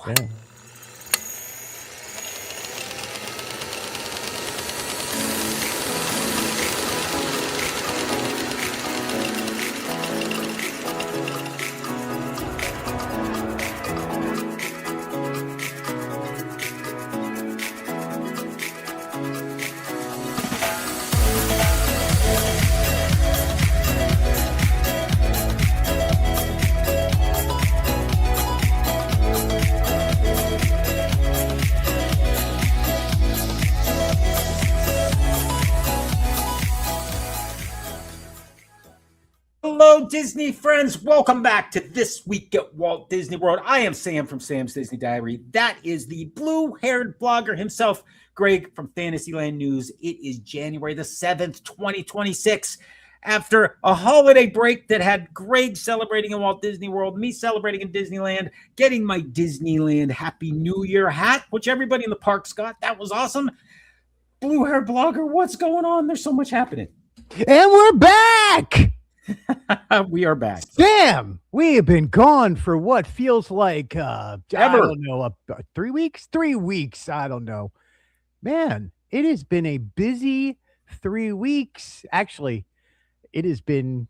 Yeah. Hello, Disney friends. Welcome back to This Week at Walt Disney World. I am Sam from Sam's Disney Diary. That is the blue-haired blogger himself, Greg from Fantasyland News. It is January the 7th, 2026. After a holiday break that had Greg celebrating in Walt Disney World, me celebrating in Disneyland, getting my Disneyland Happy New Year hat, which everybody in the parks got. That was awesome. Blue-haired blogger, what's going on? There's so much happening. And we're back! We are back. Sam, we have been gone for what feels like Ever. I don't know, 3 weeks? 3 weeks. I don't know. Man, it has been a busy 3 weeks. Actually, it has been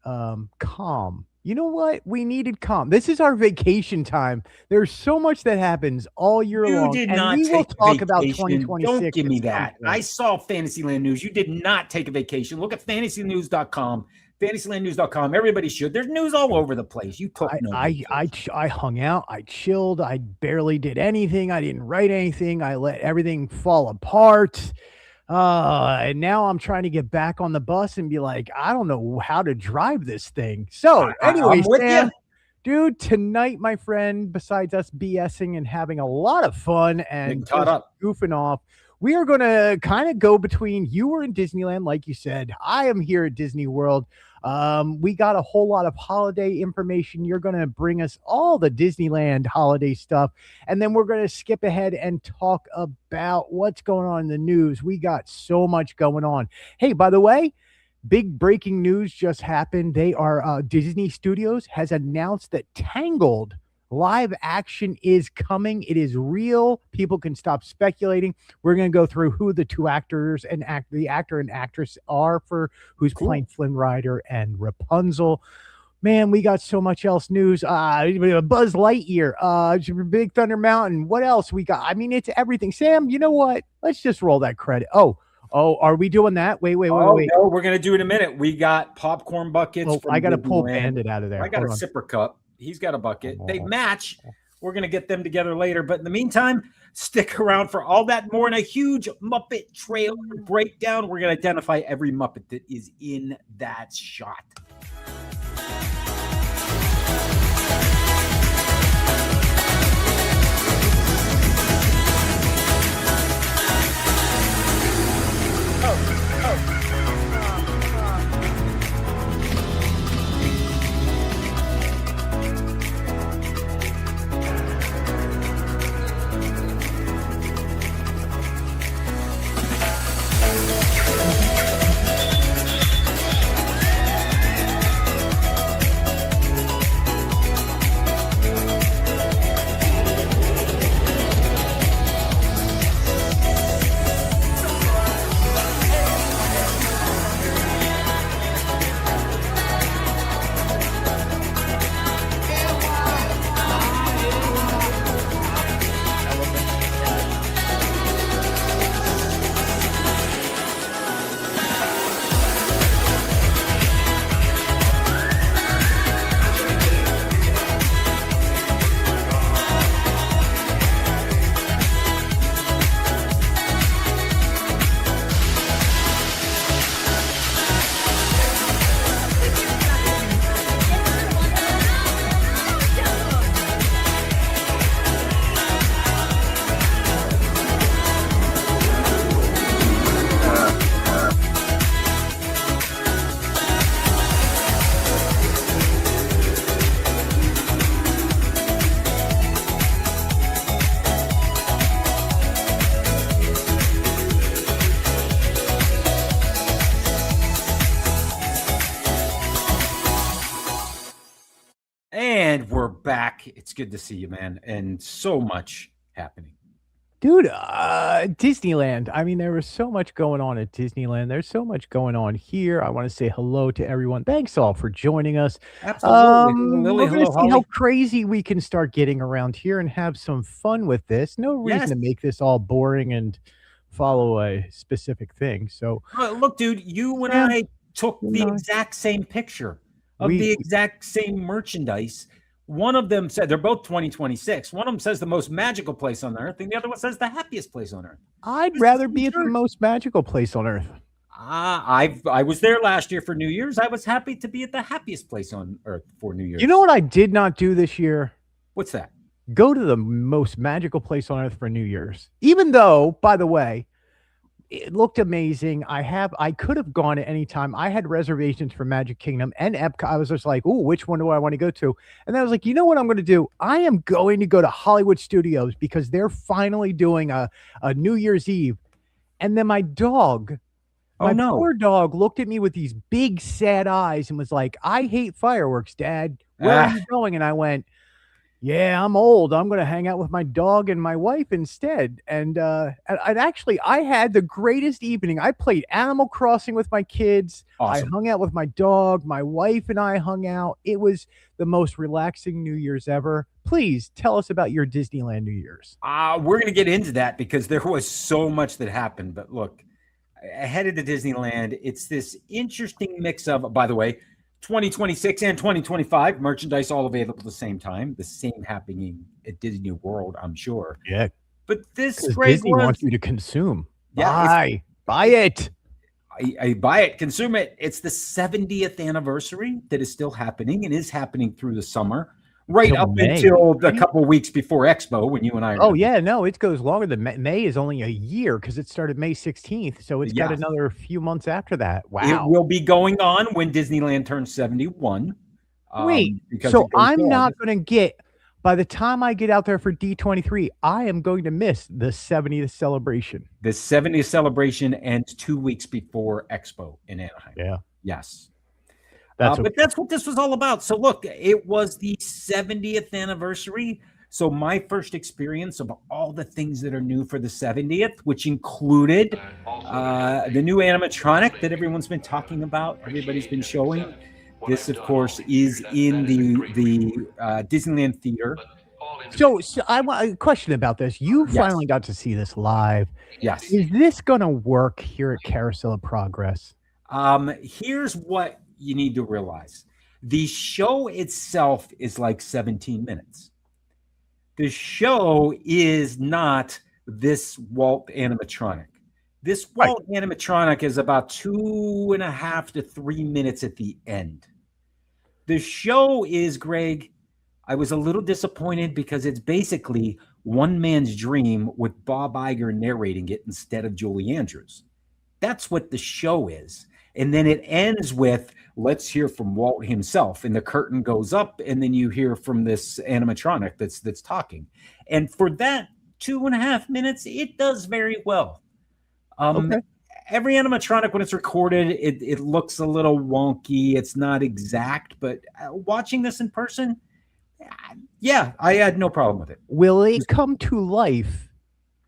calm. You know what? We needed calm. This is our vacation time. There's so much that happens all year long. You did and not we will take talk vacation. about 2026. Don't give me at some that. point. I saw Fantasyland News. You did not take a vacation. Look at fantasynews.com. Fantasylandnews.com. Everybody should. There's news all over the place. You took no vacation. I hung out. I chilled. I barely did anything. I didn't write anything. I let everything fall apart. And now I'm trying to get back on the bus and be like, I don't know how to drive this thing. So anyway, I'm with Sam, you. dude, tonight, my friend, besides us BSing and having a lot of fun and Getting caught up. goofing off, we are going to kind of go between you were in Disneyland, like you said. I am here at Disney World. We got a whole lot of holiday information. You're going to bring us all the Disneyland holiday stuff. And then we're going to skip ahead and talk about what's going on in the news. We got so much going on. Hey, by the way, big breaking news just happened. They are Disney Studios has announced that Tangled live action is coming. It is real. People can stop speculating. We're going to go through who the two actors and the actor and actress are for who's playing Flynn Rider and Rapunzel. Man, we got so much else news. Buzz Lightyear, Big Thunder Mountain. What else we got? I mean, it's everything. Sam, you know what? Let's just roll that credit. Oh, are we doing that? Wait. No, we're going to do it in a minute. We got popcorn buckets. Oh, I got to pull Disneyland. Bandit out of there. I got a sipper cup. He's got a bucket. They match. We're going to get them together later. But in the meantime, stick around for all that more in a huge Muppet trailer breakdown. We're going to identify every Muppet that is in that shot. back. It's good to see you, man. And so much happening. Dude, Disneyland. I mean, there was so much going on at Disneyland. There's so much going on here. I want to say hello to everyone. Thanks all for joining us. Absolutely. Hello, Lily. We're going to Hello, see how Holly. crazy we can start getting around here and have some fun with this. No reason Yes. to make this all boring and follow a specific thing. So, Look, dude, you and Sam, I took you the and I- exact same picture of we the exact same merchandise. One of them said they're both 2026. One of them says the most magical place on earth, and the other one says the happiest place on earth. I'd This rather is be at the absurd. most magical place on earth. I was there last year for New Year's. I was happy to be at the happiest place on earth for New Year's. You know what I did not do this year? What's that? Go to the most magical place on earth for New Year's. Even though, by the way, it looked amazing. I could have gone at any time. I had reservations for Magic Kingdom and Epcot. I was just like, "Ooh, which one do I want to go to?" And then I was like, "You know what I'm going to do? I am going to go to Hollywood Studios because they're finally doing a New Year's Eve." And then my dog, Oh, my no. poor dog, looked at me with these big sad eyes and was like, "I hate fireworks, Dad. Where are you going?" And I went, "Yeah, I'm old. I'm going to hang out with my dog and my wife instead." And actually, I had the greatest evening. I played Animal Crossing with my kids. Awesome. I hung out with my dog. My wife and I hung out. It was the most relaxing New Year's ever. Please tell us about your Disneyland New Year's. We're going to get into that because there was so much that happened. But look, headed to Disneyland, it's this interesting mix of, by the way, 2026 and 2025 merchandise all available at the same time. The same happening at Disney World, I'm sure. Yeah, But this because Greg Disney wants you to consume. Yeah, Buy it. I buy it, consume it. It's the 70th anniversary that is still happening and is happening through the summer, right Till up May, until a right? couple of weeks before Expo when you and I are Oh gonna be- yeah, no, it goes longer than May is only a year because it started May 16th, so it's got Yes. another few months after that. It Wow. will be going on when Disneyland turns 71. Wait, because so it goes I'm on. not going to get, by the time I get out there for D23, I am going to miss the 70th celebration. The 70th celebration ends 2 weeks before Expo in Anaheim. Yeah, Yes. that's But that's what this was all about. So look, it was the 70th anniversary. So my first experience of all the things that are new for the 70th, which included the new animatronic that everyone's been talking about, everybody's been showing. This, of course, is in the Disneyland Theater. So I want a question about this. You Yes. finally got to see this live. Yes. Is this going to work here at Carousel of Progress? Here's what you need to realize. The show itself is like 17 minutes. The show is not this Walt animatronic. This Walt animatronic is about 2.5 to 3 minutes at the end. The show is, Greg, I was a little disappointed because it's basically one man's dream with Bob Iger narrating it instead of Julie Andrews. That's what the show is. And then it ends with, let's hear from Walt himself. And the curtain goes up, and then you hear from this animatronic that's talking. And for that 2.5 minutes, it does very well. Okay. Every animatronic, when it's recorded, it looks a little wonky. It's not exact, but watching this in person, yeah, I had no problem with it. Will it come to life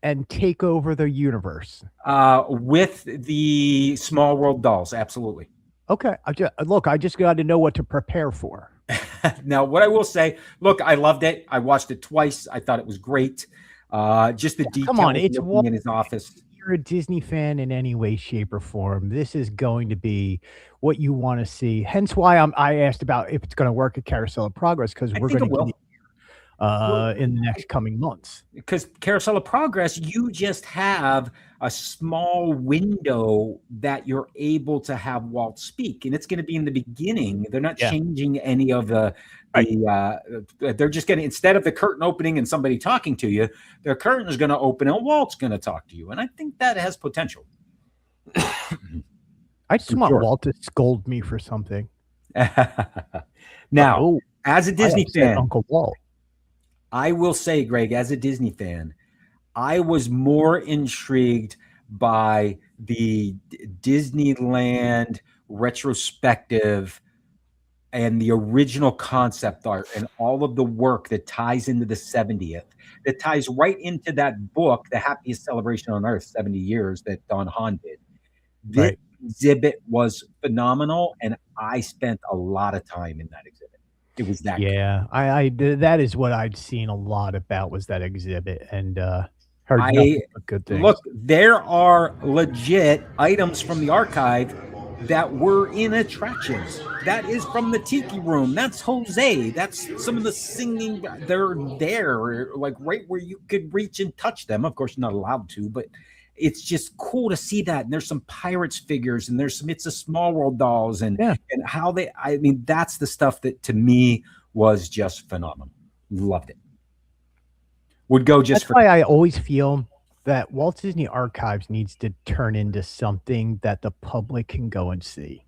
and take over the universe? With the Small World dolls, absolutely. Okay. I just got to know what to prepare for. Now, what I will say, look, I loved it. I watched it twice. I thought it was great. Just the detail Come on, it's looking in his office. If you're a Disney fan in any way, shape, or form, this is going to be what you want to see. Hence why I asked about if it's going to work at Carousel of Progress, because we're think going it will. to in the next coming months. Because Carousel of Progress, you just have a small window that you're able to have Walt speak, and it's going to be in the beginning. They're not changing any of the they're just going to, instead of the curtain opening and somebody talking to you, the curtain is going to open and Walt's going to talk to you, and I think that has potential. I just want Walt to scold me for something. Now, as a Disney fan, Uncle Walt, I will say, Greg, as a Disney fan, I was more intrigued by the Disneyland retrospective and the original concept art and all of the work that ties into the 70th, that ties right into that book, The Happiest Celebration on Earth, 70 Years, that Don Hahn did. This Right. exhibit was phenomenal, and I spent a lot of time in that exhibit. It was that good. Yeah, that is what I'd seen a lot about was that exhibit and, heard I nothing but good things. Look, there are legit items from the archive that were in attractions. That is from the Tiki Room. That's Jose. That's some of the singing. They're there, like right where you could reach and touch them. Of course, you're not allowed to, but it's just cool to see that. And there's some Pirates figures, and there's some It's a Small World dolls, and how they. I mean, that's the stuff that to me was just phenomenal. Loved it. Would go just That's why I always feel that Walt Disney Archives needs to turn into something that the public can go and see.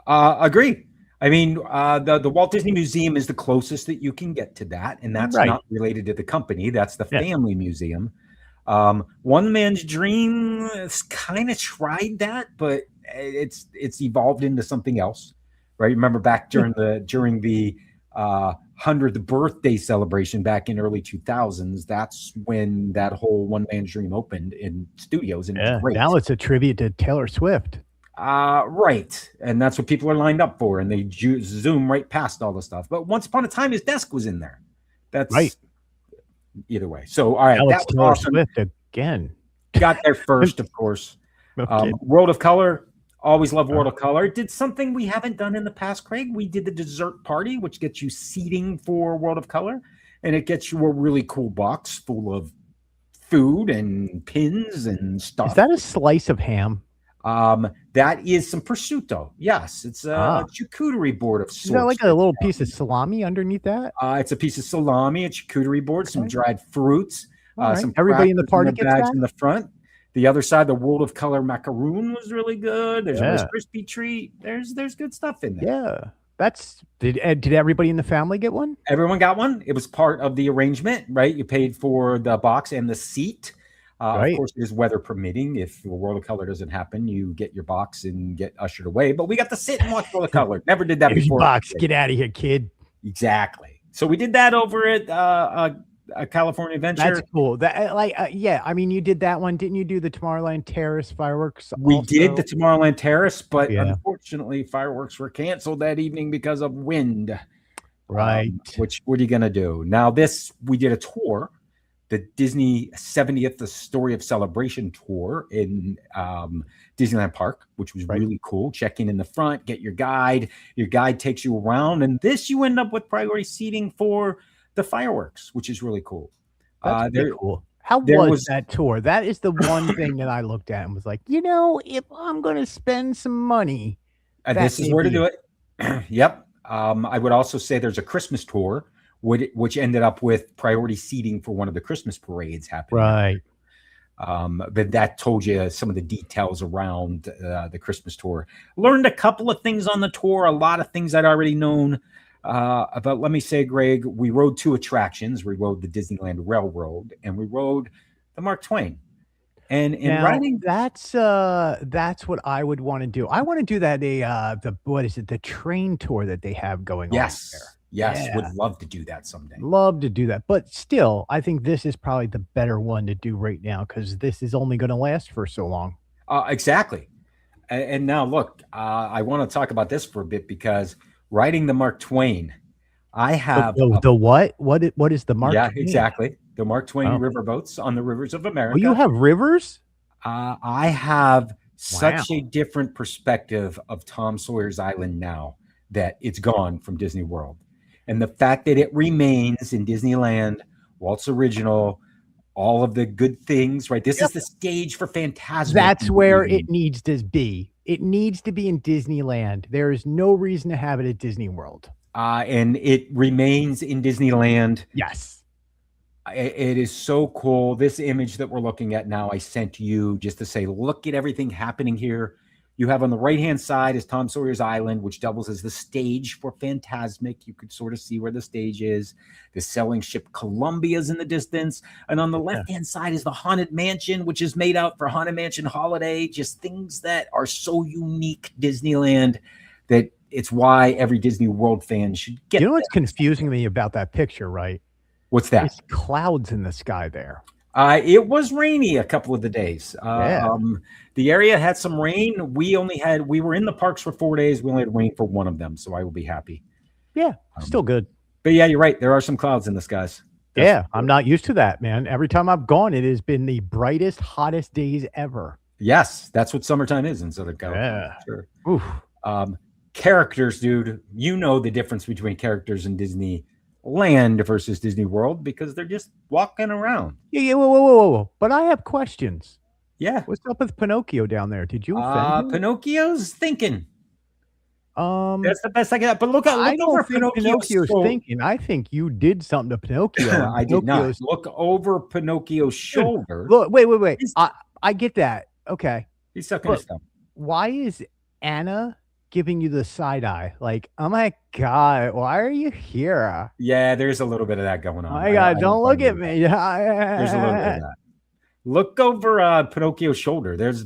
Agree. I mean, the Walt Disney Museum is the closest that you can get to that, and that's Right. not related to the company. That's the family museum. One Man's Dream has kind of tried that, but it's evolved into something else, right? Remember back during the 100th birthday celebration back in early 2000s, that's when that whole One Man's Dream opened in studios, and Yeah, great. now it's a tribute to Taylor Swift. Right, and that's what people are lined up for, and they zoom right past all the stuff. But once upon a time, his desk was in there. That's right. Either way. So, all right, Now that it's was Taylor awesome. Swift again. Got there first, of course. Okay. World of Color. Always love World of Color. Did something we haven't done in the past, Craig. We did the dessert party, which gets you seating for World of Color, and it gets you a really cool box full of food and pins and stuff. Is that a slice of ham? That is some prosciutto. Yes, it's a charcuterie board of sorts. Is that like a little piece of salami underneath that? It's a piece of salami, a charcuterie board, some dried fruits, some everybody in the party crackers gets bags that? in the front. The other side, the World of Color macaroon was really good. There's a Rice Yeah. Krispie treat. There's good stuff in there. Yeah. Did everybody in the family get one? Everyone got one. It was part of the arrangement, right? You paid for the box and the seat. Right. Of course, it is weather permitting. If the World of Color doesn't happen, you get your box and get ushered away. But we got to sit and watch World of Color. Never did that Here's your before. box. Get out of here, kid. Exactly. So we did that over at a California Adventure. That's cool. Yeah. I mean, you did that one, didn't you? Do the Tomorrowland Terrace fireworks? We also? did the Tomorrowland Terrace, but Yeah. unfortunately, fireworks were canceled that evening because of wind. Right. Which, what are you going to do? Now, we did a tour, the Disney 70th, the Story of Celebration tour in Disneyland Park, which was really cool. Check in the front, get your guide. Your guide takes you around, and this you end up with priority seating for the fireworks, which is really cool. That's pretty cool. How was that tour? That is the one thing that I looked at and was like, if I'm going to spend some money, this is where to do it. Yep. I would also say there's a Christmas tour, which ended up with priority seating for one of the Christmas parades happening. Right. But that told you some of the details around the Christmas tour. Learned a couple of things on the tour, a lot of things I'd already known. But let me say, Greg, we rode 2 attractions. We rode the Disneyland Railroad, and we rode the Mark Twain. And in riding, that's what I would want to do. I want to do that the train tour that they have going on there. Yes, would love to do that someday. Love to do that. But still, I think this is probably the better one to do right now because this is only going to last for so long. Exactly. And now look, I want to talk about this for a bit because riding the Mark Twain, I have the what? What is the Mark Twain? Yeah, exactly. The Mark Twain riverboats on the rivers of America. Oh, you have rivers? I have such a different perspective of Tom Sawyer's Island now that it's gone from Disney World. And the fact that it remains in Disneyland, Walt's original, all of the good things, right? This is the stage for Phantasmic. That's where it needs to be. It needs to be in Disneyland. There is no reason to have it at Disney World. And it remains in Disneyland. Yes. It is so cool. This image that we're looking at now, I sent you just to say, look at everything happening here. You have on the right-hand side is Tom Sawyer's Island, which doubles as the stage for Phantasmic. You could sort of see where the stage is. The sailing ship Columbia's in the distance. And on the left-hand side is the Haunted Mansion, which is made out for Haunted Mansion Holiday. Just things that are so unique Disneyland that it's why every Disney World fan should get. You know what's there. confusing me about that picture, right? What's that? It's clouds in the sky there. It was rainy a couple of the days. Yeah. The area had some rain. We were in the parks for 4 days. We only had rain for one of them, so I will be happy. Yeah, still good. But yeah, you're right. There are some clouds in the skies. Yeah, I'm not used to that, man. Every time I've gone, it has been the brightest, hottest days ever. Yes, that's what summertime is in Southern California. Yeah. Sure. Oof. Characters, dude. You know the difference between characters in Disneyland versus Disney World because they're just walking around. Yeah. Whoa. But I have questions. Yeah. What's up with Pinocchio down there? Did you offend him? Pinocchio's thinking. That's the best I got. But look over Pinocchio's thinking. I think you did something to Pinocchio. I did not. Look over Pinocchio's shoulder. Look, wait. I get that. Okay. He's sucking his thumb. Why is Anna giving you the side eye? Like, oh my God, why are you here? Yeah, there's a little bit of that going on. Oh my God, don't look at me. There's a little bit of that. Look over Pinocchio's shoulder. There's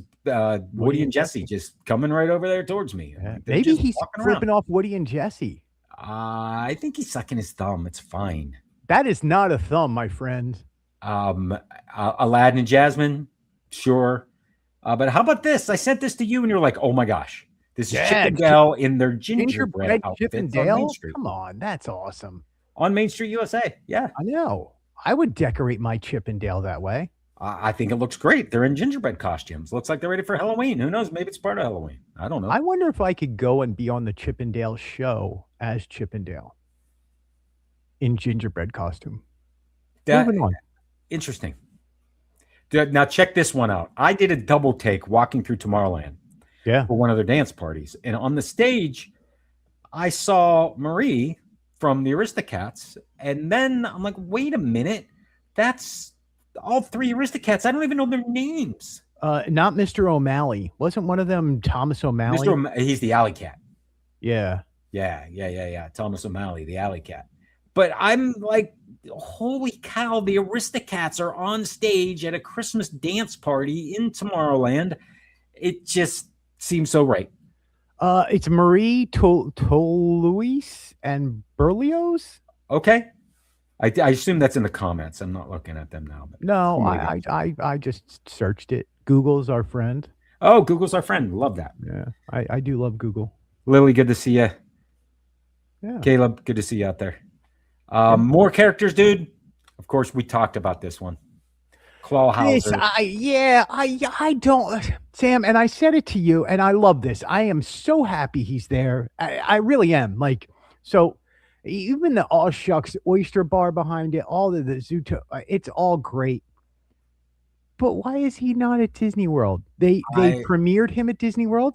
Woody and Jesse just coming right over there towards me. Maybe he's flipping off Woody and Jesse. I think he's sucking his thumb. It's fine. That is not a thumb, my friend. Aladdin and Jasmine, sure. But how about this? I sent this to you, and you're like, "Oh my gosh, this is Chip and Dale in their gingerbread outfits on Main Street." Come on, that's awesome. On Main Street, USA. Yeah, I know. I would decorate my Chip and Dale that way. I think it looks great. They're in gingerbread costumes. Looks like they're ready for Halloween. Who knows? Maybe it's part of Halloween. I don't know. I wonder if I could go and be on the Chip and Dale show as Chip and Dale in gingerbread costume. Moving on. Interesting. Now check this one out. I did a double take walking through Tomorrowland for one of their dance parties. And on the stage, I saw Marie from the Aristocats. And then I'm like, wait a minute. That's all three Aristocats. I don't even know their names. Not Mr. O'Malley. Wasn't one of them Thomas O'Malley? He's the alley cat. Yeah. Thomas O'Malley, the alley cat. But I'm like, holy cow, the Aristocats are on stage at a Christmas dance party in Tomorrowland. It just seems so right. It's Marie Toulouse and Berlioz. Okay. I assume that's in the comments. I'm not looking at them now. But no, I just searched it. Google's our friend. Oh, Google's our friend. Love that. Yeah, I do love Google. Lily, good to see you. Yeah. Caleb, good to see you out there. More characters, dude. Of course, we talked about this one. Clawhauser. I don't, Sam, and I said it to you, and I love this. I am so happy he's there. I really am. Like, so even the All Shucks Oyster Bar behind it, all the Zootopia, it's all great. But why is he not at Disney World? They premiered him at Disney World.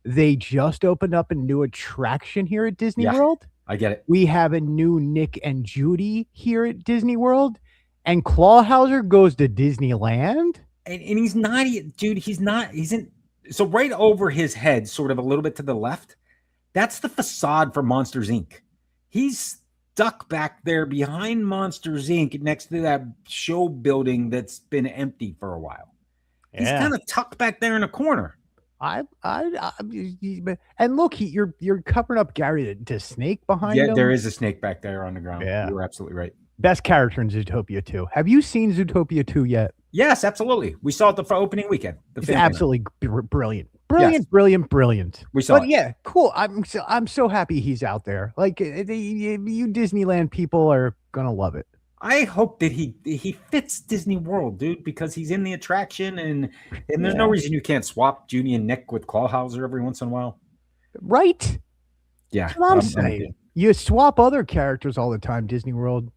They just opened up a new attraction here at Disney World. I get it. We have a new Nick and Judy here at Disney World, and Clawhauser goes to Disneyland. And he's not, dude. He's in. So right over his head, sort of a little bit to the left, that's the facade for Monsters Inc. He's stuck back there behind Monsters Inc. next to that show building that's been empty for a while. Yeah. He's kind of tucked back there in a corner. And look, you're covering up Gary the snake behind him. Yeah, there is a snake back there on the ground. Yeah, you're absolutely right. Best character in Zootopia 2. Have you seen Zootopia 2 yet? Yes, absolutely. We saw it the opening weekend. It's absolutely brilliant. Brilliant. We saw it. Yeah, cool. I'm so happy he's out there. Like you Disneyland people are gonna love it. I hope that he fits Disney World, dude, because he's in the attraction and there's no reason you can't swap Judy and Nick with Clawhauser every once in a while. Right? Yeah. That's what I'm saying. You swap other characters all the time, Disney World.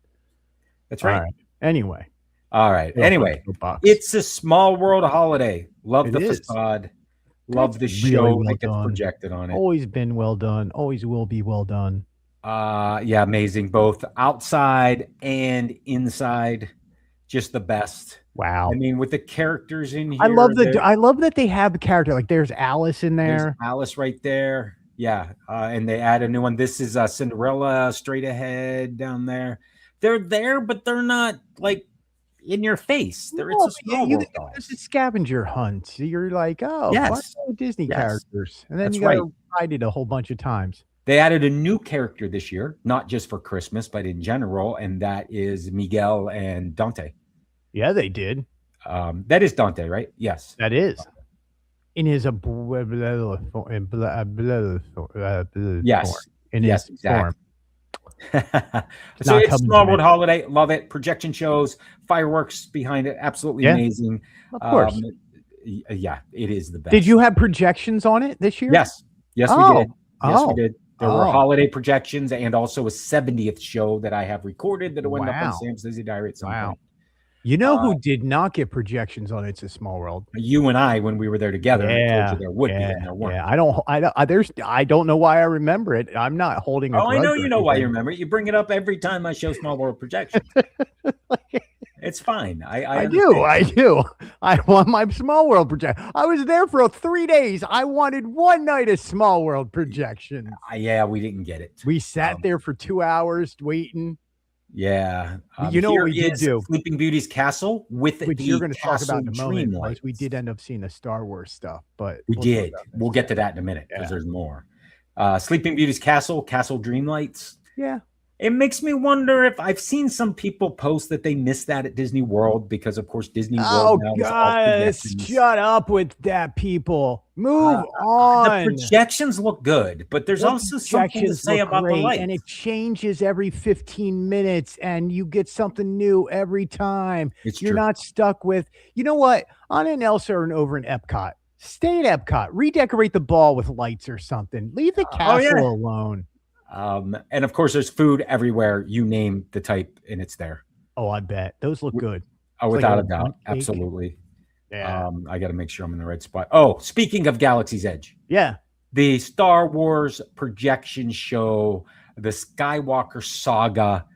That's right. Anyway. All right. Anyway, it's a small world holiday. Love the facade. Love the show that gets projected on it. Always been well done. Always will be well done. Yeah, amazing. Both outside and inside, just the best. Wow. I mean, with the characters in here, I love that they have the character. Like there's Alice in there. There's Alice right there. Yeah, and they add a new one. This is Cinderella straight ahead down there. They're there, but they're not like in your face. It's a small world. It's a scavenger hunt. So you're like, oh, yes, Disney characters, and then that's you got tried it a whole bunch of times. They added a new character this year, not just for Christmas, but in general, and that is Miguel and Dante. Yeah, they did. That is Dante, right? Yes. That is. In his Yes. in Yes, his exactly. form. So Not it's coming Small to World me. Holiday. Love it. Projection shows, fireworks behind it. Absolutely Yeah. amazing. Of course. Yeah, it is the best. Did you have projections on it this year? Yes. Yes, we Oh. did. Yes, we Oh. did. There were Oh. holiday projections and also a 70th show that I have recorded that went up on Wow. Sam's Disney Diary at some Wow. point. You know who did not get projections on It's a Small World? You and I, when we were there together, and I told Yeah. you there would be, and there weren't. Yeah. I don't know why I remember it. I'm not holding a Oh, I grudge know or you know why you anything. remember it. You bring it up every time I show Small World projections. It's fine. I do. understand. I want my Small World projection. I was there for 3 days. I wanted one night of Small World projection. Yeah, we didn't get it. We sat there for 2 hours waiting. Yeah. You know here what we did is do? Sleeping Beauty's castle with Which the you're going to talk about in a castle moment. dream Because we lights. did end up seeing the Star Wars stuff, but We we'll talk did. about that. We'll get to that in a minute because Yeah. there's more. Sleeping Beauty's castle dream lights. Yeah. It makes me wonder if I've seen some people post that they missed that at Disney World because, of course, Disney Oh, World now is all guys, projections. shut up with that, people. Move The on. projections look good, but there's The also something to projections say look about the great, lights. and it changes every 15 minutes, and you get something new every time. It's You're true. not stuck with, you know what, on an Elsa or over in Epcot. Stay at Epcot. Redecorate the ball with lights or something. Leave the castle alone. And of course, there's food everywhere. You name the type, and it's there. Oh, I bet. Those look good. Oh, It's like without a a doubt. bundt cake. Absolutely. Yeah. I got to make sure I'm in the right spot. Oh, speaking of Galaxy's Edge, Yeah. the Star Wars projection show, the Skywalker saga,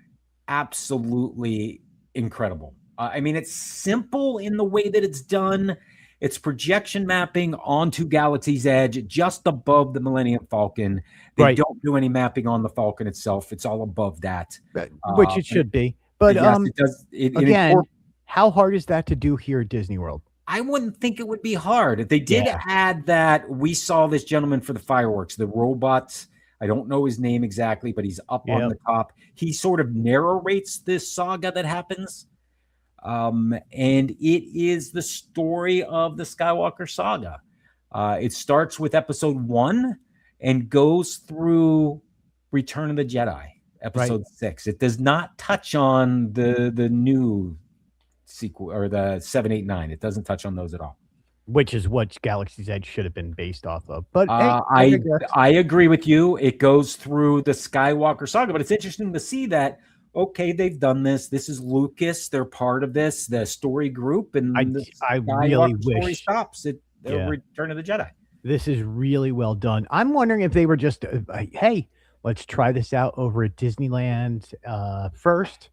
absolutely incredible. I mean, it's simple in the way that it's done. It's projection mapping onto Galaxy's Edge, just above the Millennium Falcon. They Right. don't do any mapping on the Falcon itself. It's all above that. Which it should be. But yes, it does. again, how hard is that to do here at Disney World? I wouldn't think it would be hard. They did add that. We saw this gentleman for the fireworks, the robots. I don't know his name exactly, but he's up on the top. He sort of narrates this saga that happens. And it is the story of the Skywalker saga. It starts with episode 1 and goes through Return of the Jedi, episode 6. It does not touch on the new sequel or the 7, 8, 9. It doesn't touch on those at all. Which is what Galaxy's Edge should have been based off of. But I agree with you. It goes through the Skywalker saga, but it's interesting to see that, okay, they've done this. This is Lucas. They're part of this, the story group, and I really story wish stops at Return of the Jedi. This is really well done. I'm wondering if they were just, hey, let's try this out over at Disneyland first,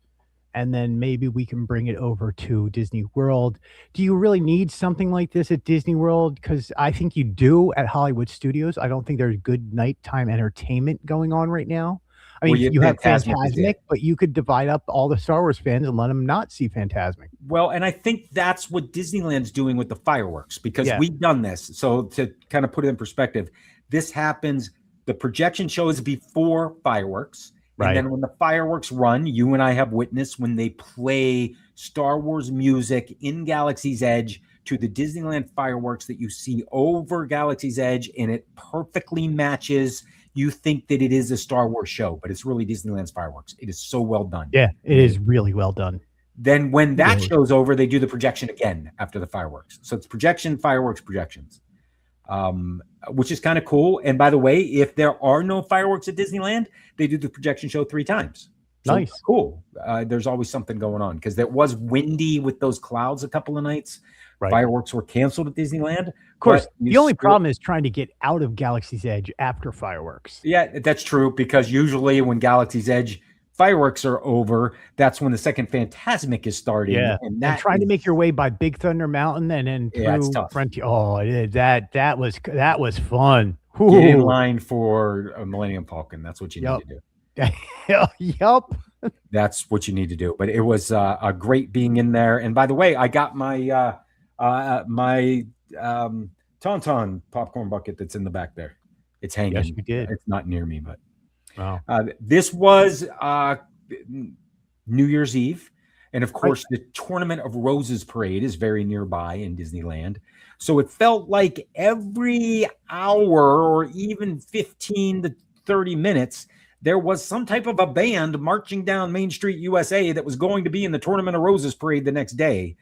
and then maybe we can bring it over to Disney World. Do you really need something like this at Disney World? Because I think you do at Hollywood Studios. I don't think there's good nighttime entertainment going on right now. I mean, you have Fantasmic, but you could divide up all the Star Wars fans and let them not see Fantasmic. Well, and I think that's what Disneyland's doing with the fireworks, because we've done this. So to kind of put it in perspective, this happens, the projection show is before fireworks. And then when the fireworks run, you and I have witnessed when they play Star Wars music in Galaxy's Edge to the Disneyland fireworks that you see over Galaxy's Edge, and it perfectly matches. You think that it is a Star Wars show, but it's really Disneyland's fireworks. It is so well done. Yeah, it is really well done. Then when that show's over, they do the projection again after the fireworks. So it's projection, fireworks, projections, which is kind of cool. And by the way, if there are no fireworks at Disneyland, they do the projection show 3 times. So nice. Cool. There's always something going on because it was windy with those clouds a couple of nights. Fireworks were canceled at Disneyland. Of course, the only problem is trying to get out of Galaxy's Edge after fireworks. Yeah, that's true, because usually when Galaxy's Edge fireworks are over, that's when the second Fantasmic is starting. Yeah, and trying to make your way by Big Thunder Mountain and then through Frontier. Oh, that was fun. Ooh. Get in line for a Millennium Falcon. That's what you need to do. Yep. That's what you need to do. But it was a great being in there. And by the way, I got my my Tauntaun popcorn bucket that's in the back there. It's hanging. Yes, you did. It's not near me, but Wow. this was New Year's Eve. And of course, the Tournament of Roses parade is very nearby in Disneyland. So it felt like every hour or even 15 to 30 minutes, there was some type of a band marching down Main Street, USA that was going to be in the Tournament of Roses parade the next day.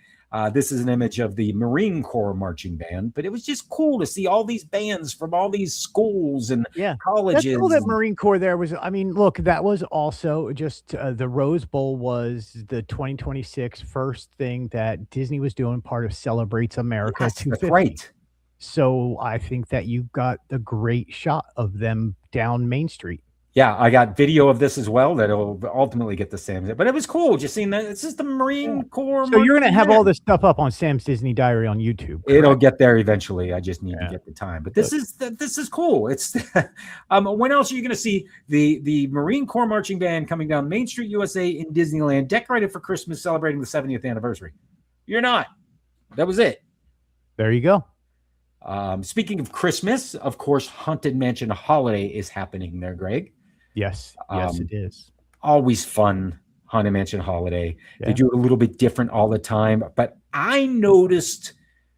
This is an image of the Marine Corps marching band, but it was just cool to see all these bands from all these schools and colleges. That's cool that Marine Corps there was. I mean, look, that was also just the Rose Bowl was the 2026 first thing that Disney was doing, part of Celebrates America 250. That's right. So I think that you got the great shot of them down Main Street. Yeah, I got video of this as well that'll ultimately get to Sam's. But it was cool just seeing that. It's just the Marine Corps. So you're going to have all this stuff up on Sam's Disney Diary on YouTube. Correct? It'll get there eventually. I just need to get the time. But this is cool. It's when else are you going to see the Marine Corps marching band coming down Main Street, USA in Disneyland, decorated for Christmas, celebrating the 70th anniversary? You're not. That was it. There you go. Speaking of Christmas, of course, Haunted Mansion Holiday is happening there, Greg. Yes, it is. Always fun, Haunted Mansion Holiday. Yeah. They do it a little bit different all the time, but I noticed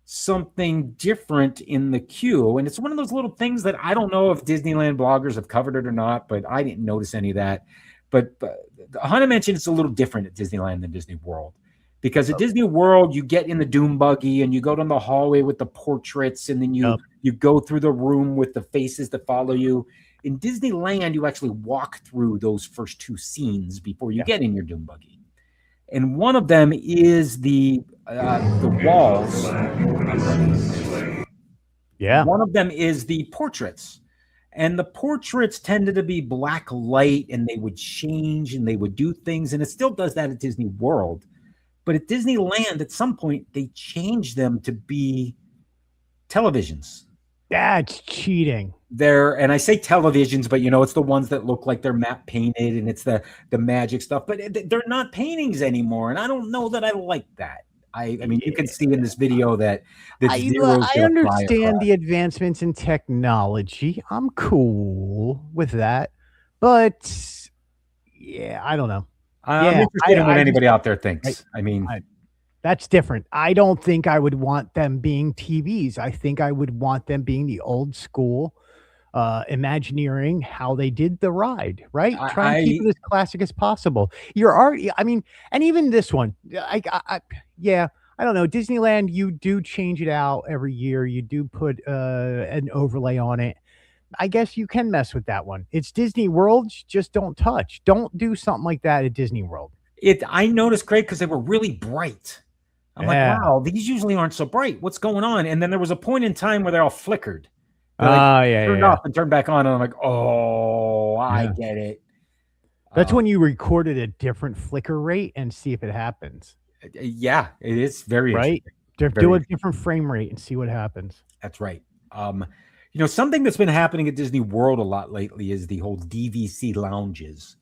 something different in the queue, and it's one of those little things that I don't know if Disneyland bloggers have covered it or not, but I didn't notice any of that. But the Haunted Mansion is a little different at Disneyland than Disney World. Because at Disney World, you get in the Doom buggy and you go down the hallway with the portraits, and then you go through the room with the faces that follow you. In Disneyland, you actually walk through those first two scenes before you get in your Doom buggy. And one of them is the walls. Yeah. One of them is the portraits. And the portraits tended to be black light, and they would change and they would do things. And it still does that at Disney World. But at Disneyland, at some point, they changed them to be televisions. That's cheating. And I say televisions, but it's the ones that look like they're matte painted, and it's the magic stuff. But they're not paintings anymore, and I don't know that I like that. I mean, you can see in this video that I understand the advancements in technology. I'm cool with that, but yeah, I don't know. I'm interested in what anybody out there thinks. That's different. I don't think I would want them being TVs. I think I would want them being the old school Imagineering, how they did the ride, right? Try and keep it as classic as possible. You're already, and even this one, I don't know. Disneyland, you do change it out every year. You do put an overlay on it. I guess you can mess with that one. It's Disney World. Just don't touch. Don't do something like that at Disney World. I noticed, Craig, because they were really bright. I'm like, wow, these usually aren't so bright. What's going on? And then there was a point in time where they all flickered. Turned off and turned back on. And I'm like, I get it. That's when you recorded a different flicker rate and see if it happens. Yeah, it is very right. Do a different frame rate and see what happens. That's right. Something that's been happening at Disney World a lot lately is the whole DVC lounges.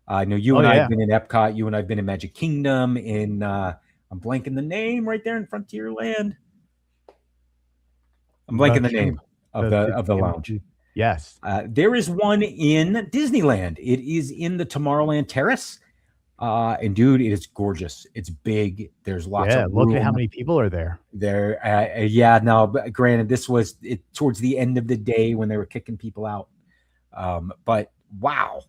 I know you and I have been in Epcot. You and I have been in Magic Kingdom. I'm blanking the name right there in Frontierland. I'm blanking the name of the lounge. Yes. There is one in Disneyland. It is in the Tomorrowland Terrace. And dude, it is gorgeous. It's big. There's lots of room. Look at how many people are there. Now, granted, this was towards the end of the day when they were kicking people out. But wow.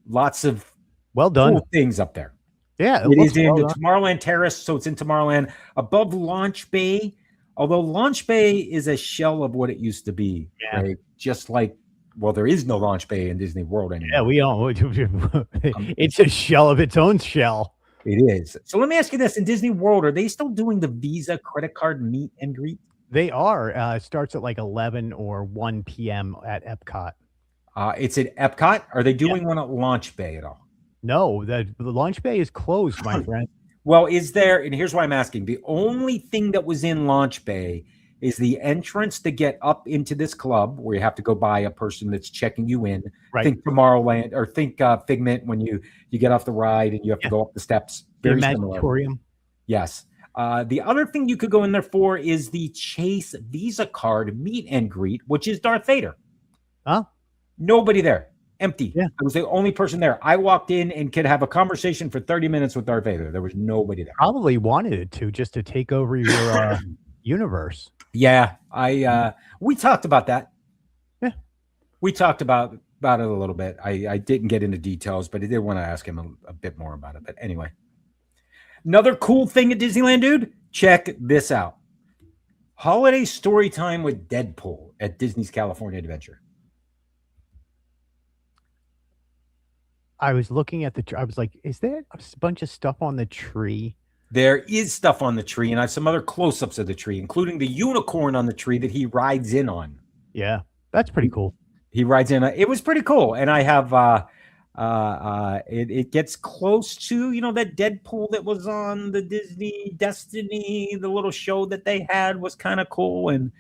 Lots of cool things up there. Yeah, it is in the Tomorrowland Terrace, so it's in Tomorrowland above Launch Bay. Although Launch Bay is a shell of what it used to be, right? Just like, there is no Launch Bay in Disney World anymore. Yeah, we don't. It's a shell of its own shell. It is. So let me ask you this: in Disney World, are they still doing the Visa credit card meet and greet? They are. It starts at like 11 or 1 p.m. at Epcot. It's at Epcot. Are they doing one at Launch Bay at all? No, the Launch Bay is closed, my friend. Well, is there, and here's why I'm asking, the only thing that was in Launch Bay is the entrance to get up into this club where you have to go by a person that's checking you in. Right. Think Tomorrowland, or think Figment when you get off the ride and you have to go up the steps. The Imaginatorium. Yes. The other thing you could go in there for is the Chase Visa card meet and greet, which is Darth Vader. Huh? Nobody there. Empty. Yeah. I was the only person there. I walked in and could have a conversation for 30 minutes with Darth Vader. There was nobody there. Probably wanted it to, just to take over your universe. Yeah, we talked about that. Yeah. We talked about it a little bit. I didn't get into details, but I did want to ask him a bit more about it. But anyway, another cool thing at Disneyland, dude. Check this out. Holiday story time with Deadpool at Disney's California Adventure. I was looking at I was like, is there a bunch of stuff on the tree? There is stuff on the tree, and I have some other close-ups of the tree, including the unicorn on the tree that he rides in on. Yeah, that's pretty cool. He rides in. It was pretty cool, and I have it gets close to that Deadpool that was on the Disney Destiny. The little show that they had was kind of cool, and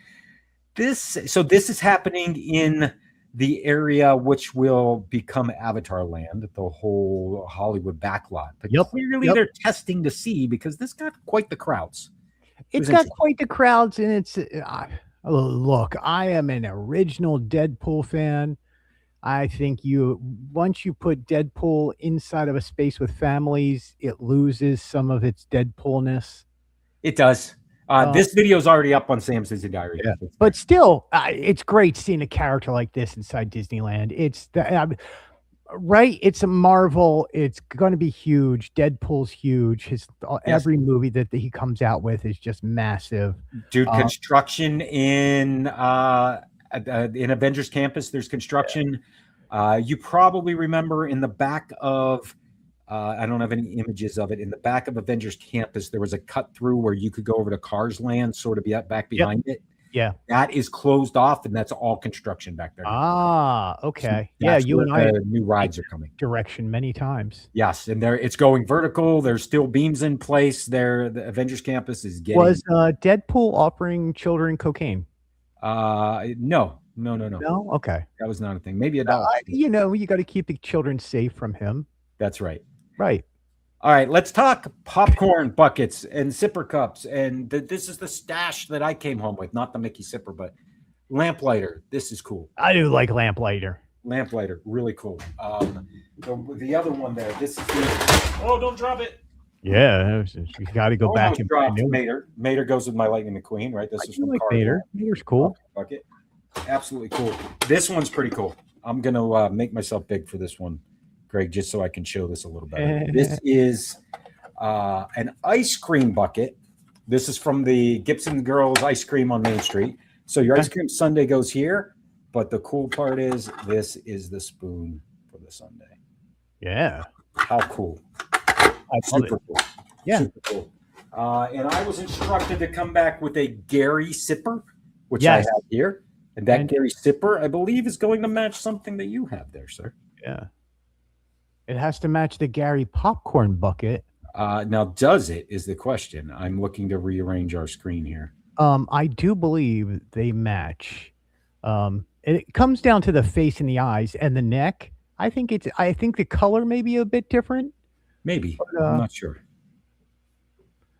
this is happening in the area which will become Avatar Land, the whole Hollywood backlot. But clearly they're testing to see, because this got quite the crowds. It's got quite the crowds, and it's look, I am an original Deadpool fan. I think once you put Deadpool inside of a space with families, it loses some of its Deadpoolness. It does. This video is already up on Sam's Disney Diary. Yeah. But still, it's great seeing a character like this inside Disneyland. It's right. It's a Marvel. It's going to be huge. Deadpool's huge. Every movie that he comes out with is just massive. Dude, construction in Avengers Campus. There's construction. Yeah. You probably remember in the back of. I don't have any images of it. In the back of Avengers Campus, there was a cut through where you could go over to Cars Land, sort of back behind it. Yeah. That is closed off, and that's all construction back there. Ah, okay. Yeah, you and I new rides are coming. Direction many times. Yes, and it's going vertical. There's still beams in place there. The Avengers Campus is getting. Was Deadpool offering children cocaine? No. No? Okay. That was not a thing. Maybe a dollar. You got to keep the children safe from him. That's right. Right. All right, let's talk popcorn buckets and sipper cups. And this is the stash that I came home with, not the Mickey sipper, but lamplighter. This is cool. I do like lamplighter. Lamplighter, really cool. The other one there, this is don't drop it. Yeah, you got to go back and drop Mater. Mater goes with my Lightning McQueen, right? This is from Mater. Mater's cool. Bucket. Absolutely cool. This one's pretty cool. I'm going to make myself big for this one, Greg, just so I can show this a little better. This is an ice cream bucket. This is from the Gibson Girls Ice Cream on Main Street. So your ice cream sundae goes here, but the cool part is this is the spoon for the sundae. Yeah. How cool. Super cool. Yeah. Super cool. And I was instructed to come back with a Gary sipper, which I have here. And that Gary sipper, I believe, is going to match something that you have there, sir. Yeah. It has to match the Gary popcorn bucket. Now, does it is the question. I'm looking to rearrange our screen here. I do believe they match. It comes down to the face and the eyes and the neck. I think the color may be a bit different. Maybe. But, I'm not sure.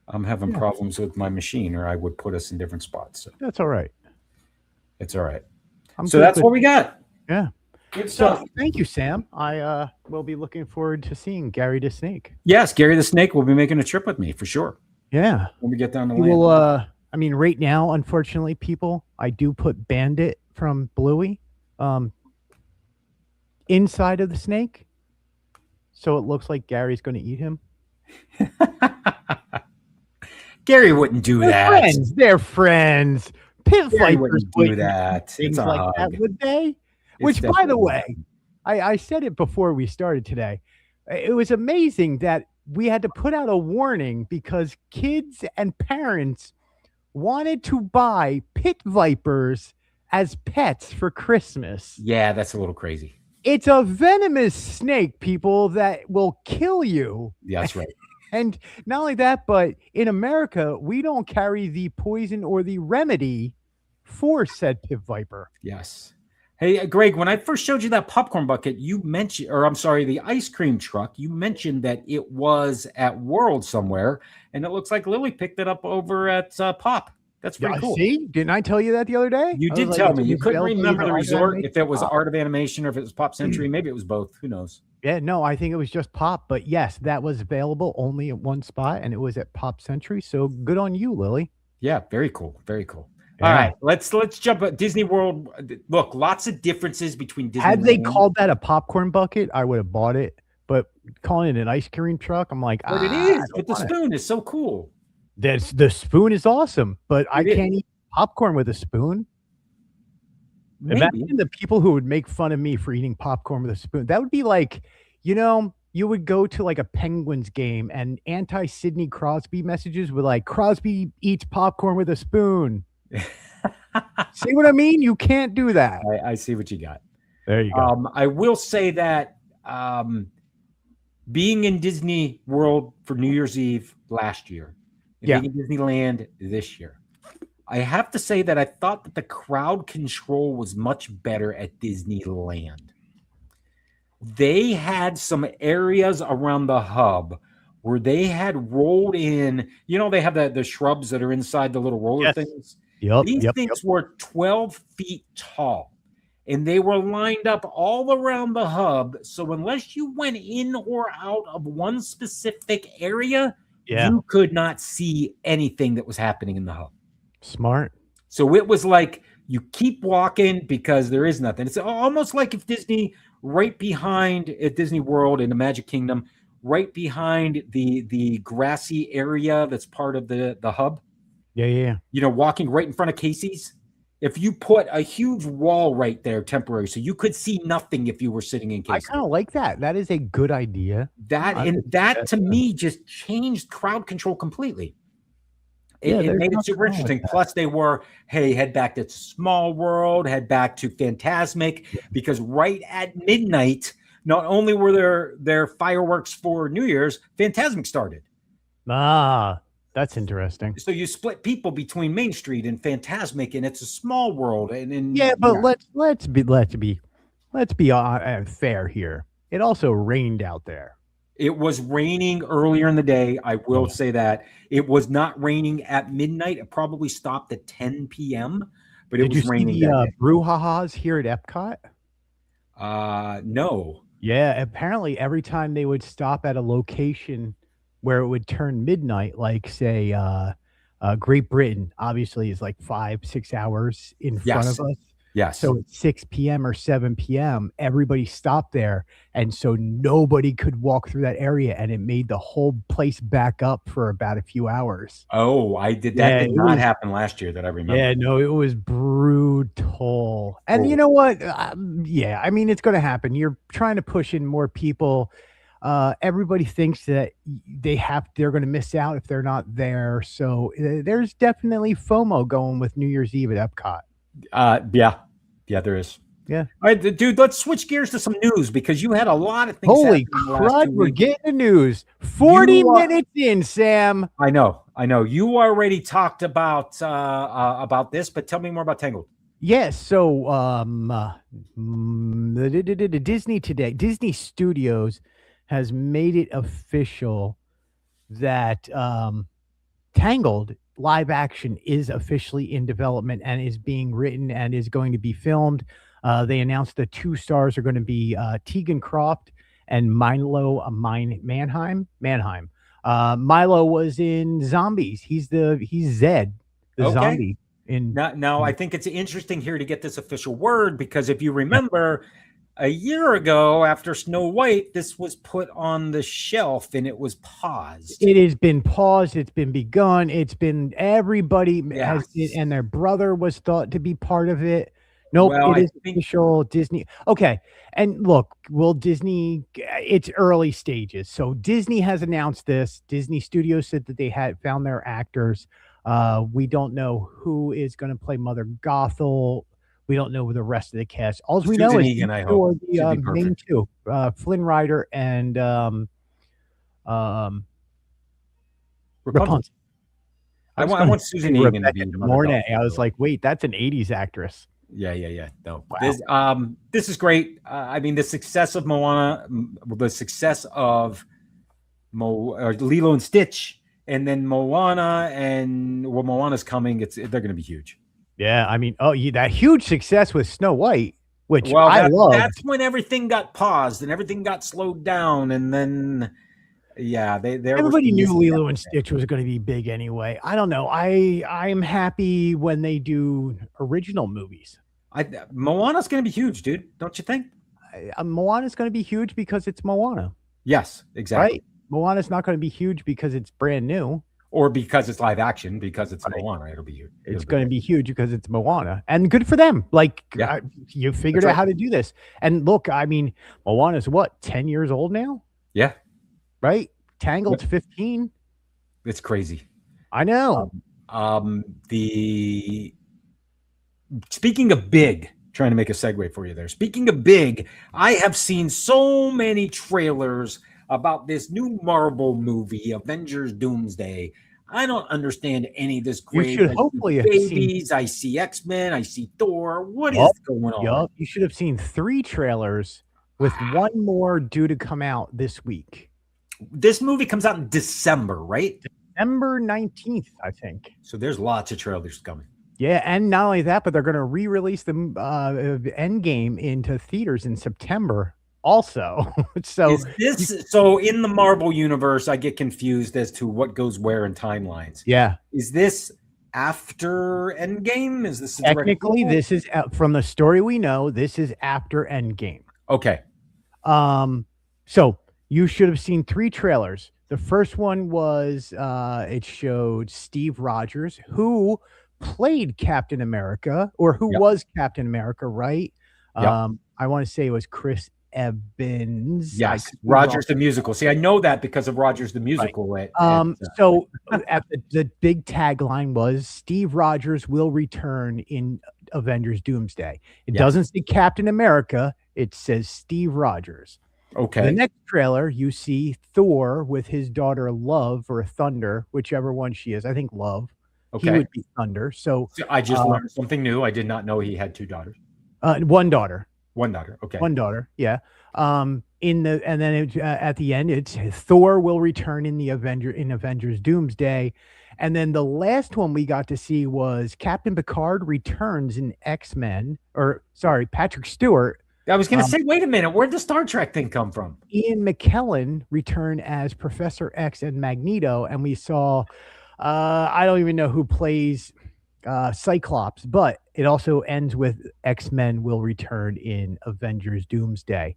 I'm having problems with my machine, or I would put us in different spots. So. That's all right. It's all right. So that's what we got. Yeah. Good stuff. So, thank you, Sam. I will be looking forward to seeing Gary the Snake. Yes, Gary the Snake will be making a trip with me for sure. Yeah. When we get down the land. Well, right now, unfortunately, people, I do put Bandit from Bluey inside of the snake, so it looks like Gary's going to eat him. Gary wouldn't do that. They're friends. Pit vipers wouldn't do that. Things like that, would they? Which, by the way, I said it before we started today. It was amazing that we had to put out a warning because kids and parents wanted to buy pit vipers as pets for Christmas. Yeah, that's a little crazy. It's a venomous snake, people, that will kill you. Yeah, that's right. And not only that, but in America, we don't carry the poison or the remedy for said pit viper. Yes. Hey, Greg, when I first showed you that popcorn bucket, you mentioned, or I'm sorry, the ice cream truck, you mentioned that it was at World somewhere, and it looks like Lily picked it up over at Pop. That's Yeah, pretty I cool. see. Didn't I tell you that the other day? You I was did like, tell me. it You was couldn't available remember either the Art of resort, if Animation it or was Pop. Art of Animation or if it was Pop Century. Maybe it was both. Who knows? Yeah, no, I think it was just Pop, but yes, that was available only at one spot, and it was at Pop Century. So good on you, Lily. Yeah, very cool. Very cool. All Yeah. right, let's jump at Disney World. Look, lots of differences between Had they Disneyland. called that a popcorn bucket, I would have bought it. But calling it an ice cream truck, I'm like, But it I is, don't but the want it. spoon is so cool. The spoon is awesome, but I It is. can't eat popcorn with a spoon. Maybe. Imagine the people who would make fun of me for eating popcorn with a spoon. That would be like, you would go to like a Penguins game and anti-Sidney Crosby messages with like, Crosby eats popcorn with a spoon. See what I mean? You can't do that. I see what you got. There you go. I will say that being in Disney World for New Year's Eve last year, and Yeah. being in Disneyland this year, I have to say that I thought that the crowd control was much better at Disneyland. They had some areas around the hub where they had rolled in, they have the shrubs that are inside the little roller Yes. things. Yep. These Yep. things were 12 feet tall, and they were lined up all around the hub. So unless you went in or out of one specific area, Yeah. you could not see anything that was happening in the hub. Smart. So it was like you keep walking because there is nothing. It's almost like if Disney, right behind at Disney World in the Magic Kingdom, right behind the grassy area that's part of the hub. Yeah. Walking right in front of Casey's. If you put a huge wall right there, temporary, so you could see nothing if you were sitting in I Casey's. kind of like that. That is a good idea. That to me just changed crowd control completely. Yeah, It there's made it nothing super wrong with interesting. that. Plus, they were, hey, head back to Small World, head back to Fantasmic, because right at midnight, not only were there fireworks for New Year's, Fantasmic started. Ah, that's interesting. So you split people between Main Street and Fantasmic, and it's a small world. And Yeah, but let's be fair here. It also rained out there. it was raining earlier in the day. I will say that it was not raining at midnight. It probably stopped at 10 p.m., but it Did was you raining see that the day. brouhahas here at Epcot? No. Yeah, apparently every time they would stop at a location where it would turn midnight, like say Great Britain, obviously is like 5-6 hours in front Yes. of us. Yes. So at 6 p.m. or 7 p.m., everybody stopped there. And so nobody could walk through that area. And it made the whole place back up for about a few hours. Oh, I did. Yeah, That did it not was- happen last year that I remember. Yeah, no, it was brutal. And Oh. you know what? Yeah, I mean, it's going to happen. You're trying to push in more people. Everybody thinks that they're going to miss out if they're not there. So there's definitely FOMO going with New Year's Eve at Epcot. Yeah, there is. Yeah. All right, dude, let's switch gears to some news because you had a lot of things. Holy happen in the last crud, 2 we're weeks. getting the news. 40 You, minutes in, Sam. I know. You already talked about this, but tell me more about Tangled. Yes, so Disney Studios has made it official that Tangled live action is officially in development and is being written and is going to be filmed. They announced the 2 stars are going to be Tegan Croft and Milo Manheim. Milo was in Zombies. He's Zed, the Okay. zombie. Now, I think it's interesting here to get this official word because if you remember, a year ago after Snow White, this was put on the shelf and it was paused. It has been paused. It's been begun. It's been everybody has Yes. it, and their brother was thought to be part of it. Nope, Well, it I is think- official Disney. Okay, and look, will Disney? It's early stages, so Disney has announced this. Disney Studios said that they had found their actors. We don't know who is going to play Mother Gothel. We don't know the rest of the cast. All we know Susan is Egan, I these hope. two are Should be the main perfect. two, Flynn Rider and Rapunzel. I want Susan Egan to be Rebecca De Mother Mornay. Gothel. I was like, wait, that's an 80s actress. Yeah. No, Wow. this is great. I mean, the success of Moana, the success of Lilo and Stitch, and then Moana, and when Moana's coming, they're going to be huge. Yeah, I mean, that huge success with Snow White, which Well, I that's loved. when everything got paused and everything got slowed down, and then yeah, there were Everybody some knew missteps Lilo and there. Stitch was going to be big anyway. I don't know. I'm happy when they do original movies. Moana's going to be huge, dude. Don't you think? Moana's going to be huge because it's Moana, Yes, exactly. right? Moana's not going to be huge because it's brand new. Or because it's live action, because it's Right. Moana, it'll be huge. It's going to be huge because it's Moana, and good for them. Like, Yeah, you figured that's out right. how to do this. And look, I mean, Moana's what, 10 years old now, Yeah, right? yep. Tangled's 15. It's crazy. I know. The Speaking of big, trying to make a segue for you there. Speaking of big, I have seen so many trailers about this new Marvel movie, Avengers Doomsday. I don't understand any of this You great. should I see hopefully have seen. babies, I see X-Men, I see Thor. What is Yup, going on? yup. You should have seen 3 trailers with one more due to come out this week. This movie comes out in December, right? December 19th, I think. So there's lots of trailers coming. Yeah, and not only that, but they're going to re-release the Endgame into theaters in September also. So Is this so in the Marvel universe? I get confused as to what goes where in timelines. yeah, Is this after Endgame? Is this a direct technically sequel? this is from the story we know, this is after Endgame. Okay. So you should have seen 3 trailers. The first one was it showed Steve Rogers, who played Captain America, or who Yep. was Captain America, right? Yep. I want to say it was Chris Evans. Yes, Rogers the musical. See, I know that because of Rogers the musical. Right. So at the big tagline was Steve Rogers will return in Avengers Doomsday. It Yes. doesn't say Captain America, it says Steve Rogers. The Okay. next trailer, you see Thor with his daughter Love, or Thunder, whichever one she is. I think Love. He Okay. would be Thunder. So I just learned something new. I did not know he had 2 daughters. one daughter. One daughter. Okay. One daughter, yeah. And then at the end, it's Thor will return in Avengers Doomsday, and then the last one we got to see was Captain Picard returns in X-Men, or sorry, Patrick Stewart. I was going to say, wait a minute, where'd the Star Trek thing come from? Ian McKellen return as Professor X and Magneto, and we saw I don't even know who plays Cyclops, but it also ends with X-Men will return in Avengers Doomsday.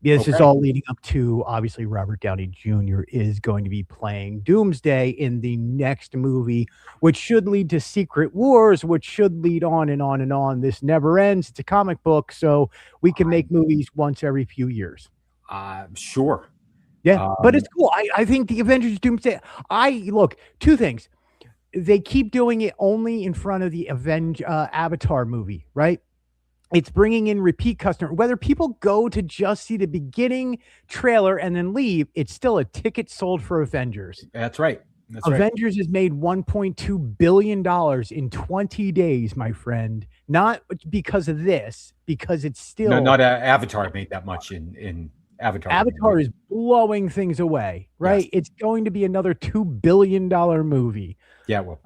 This is all leading up to, obviously, Robert Downey Jr. is going to be playing Doomsday in the next movie, which should lead to Secret Wars, which should lead on and on and on. This never ends. It's a comic book, so we can make movies once every few years. Sure. Yeah, but it's cool. I think the Avengers Doomsday. Look, 2 things. They keep doing it only in front of the Avatar movie, right? It's bringing in repeat customer. Whether people go to just see the beginning trailer and then leave, it's still a ticket sold for Avengers. That's right. That's Avengers has made $1.2 billion in 20 days, my friend. Not because of this, because it's still... No, not Avatar made that much in Avatar. Avatar is blowing things away, right? Yes. It's going to be another $2 billion movie. Yeah, well.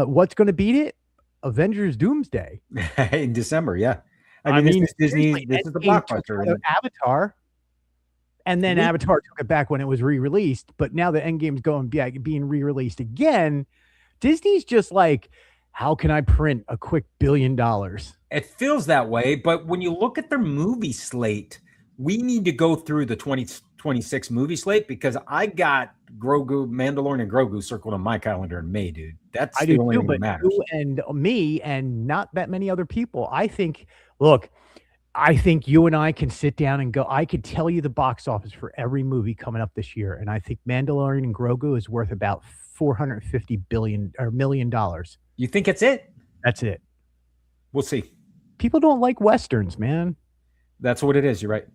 What's going to beat it? Avengers Doomsday. In December, yeah. I mean, this is Disney. This is the blockbuster. Avatar. And then Avatar took it back when it was re-released. But now the Endgame's being re-released again. Disney's just like, how can I print a quick $1 billion? It feels that way. But when you look at their movie slate, we need to go through the 2026 movie slate, because I got Grogu, Mandalorian and Grogu circled on my calendar in May, dude. That's the only thing that matters. You and me and not that many other people. I think you and I can sit down and go, I could tell you the box office for every movie coming up this year. And I think Mandalorian and Grogu is worth about $450 million. You think it's it? That's it. We'll see. People don't like Westerns, man. That's what it is. You're right.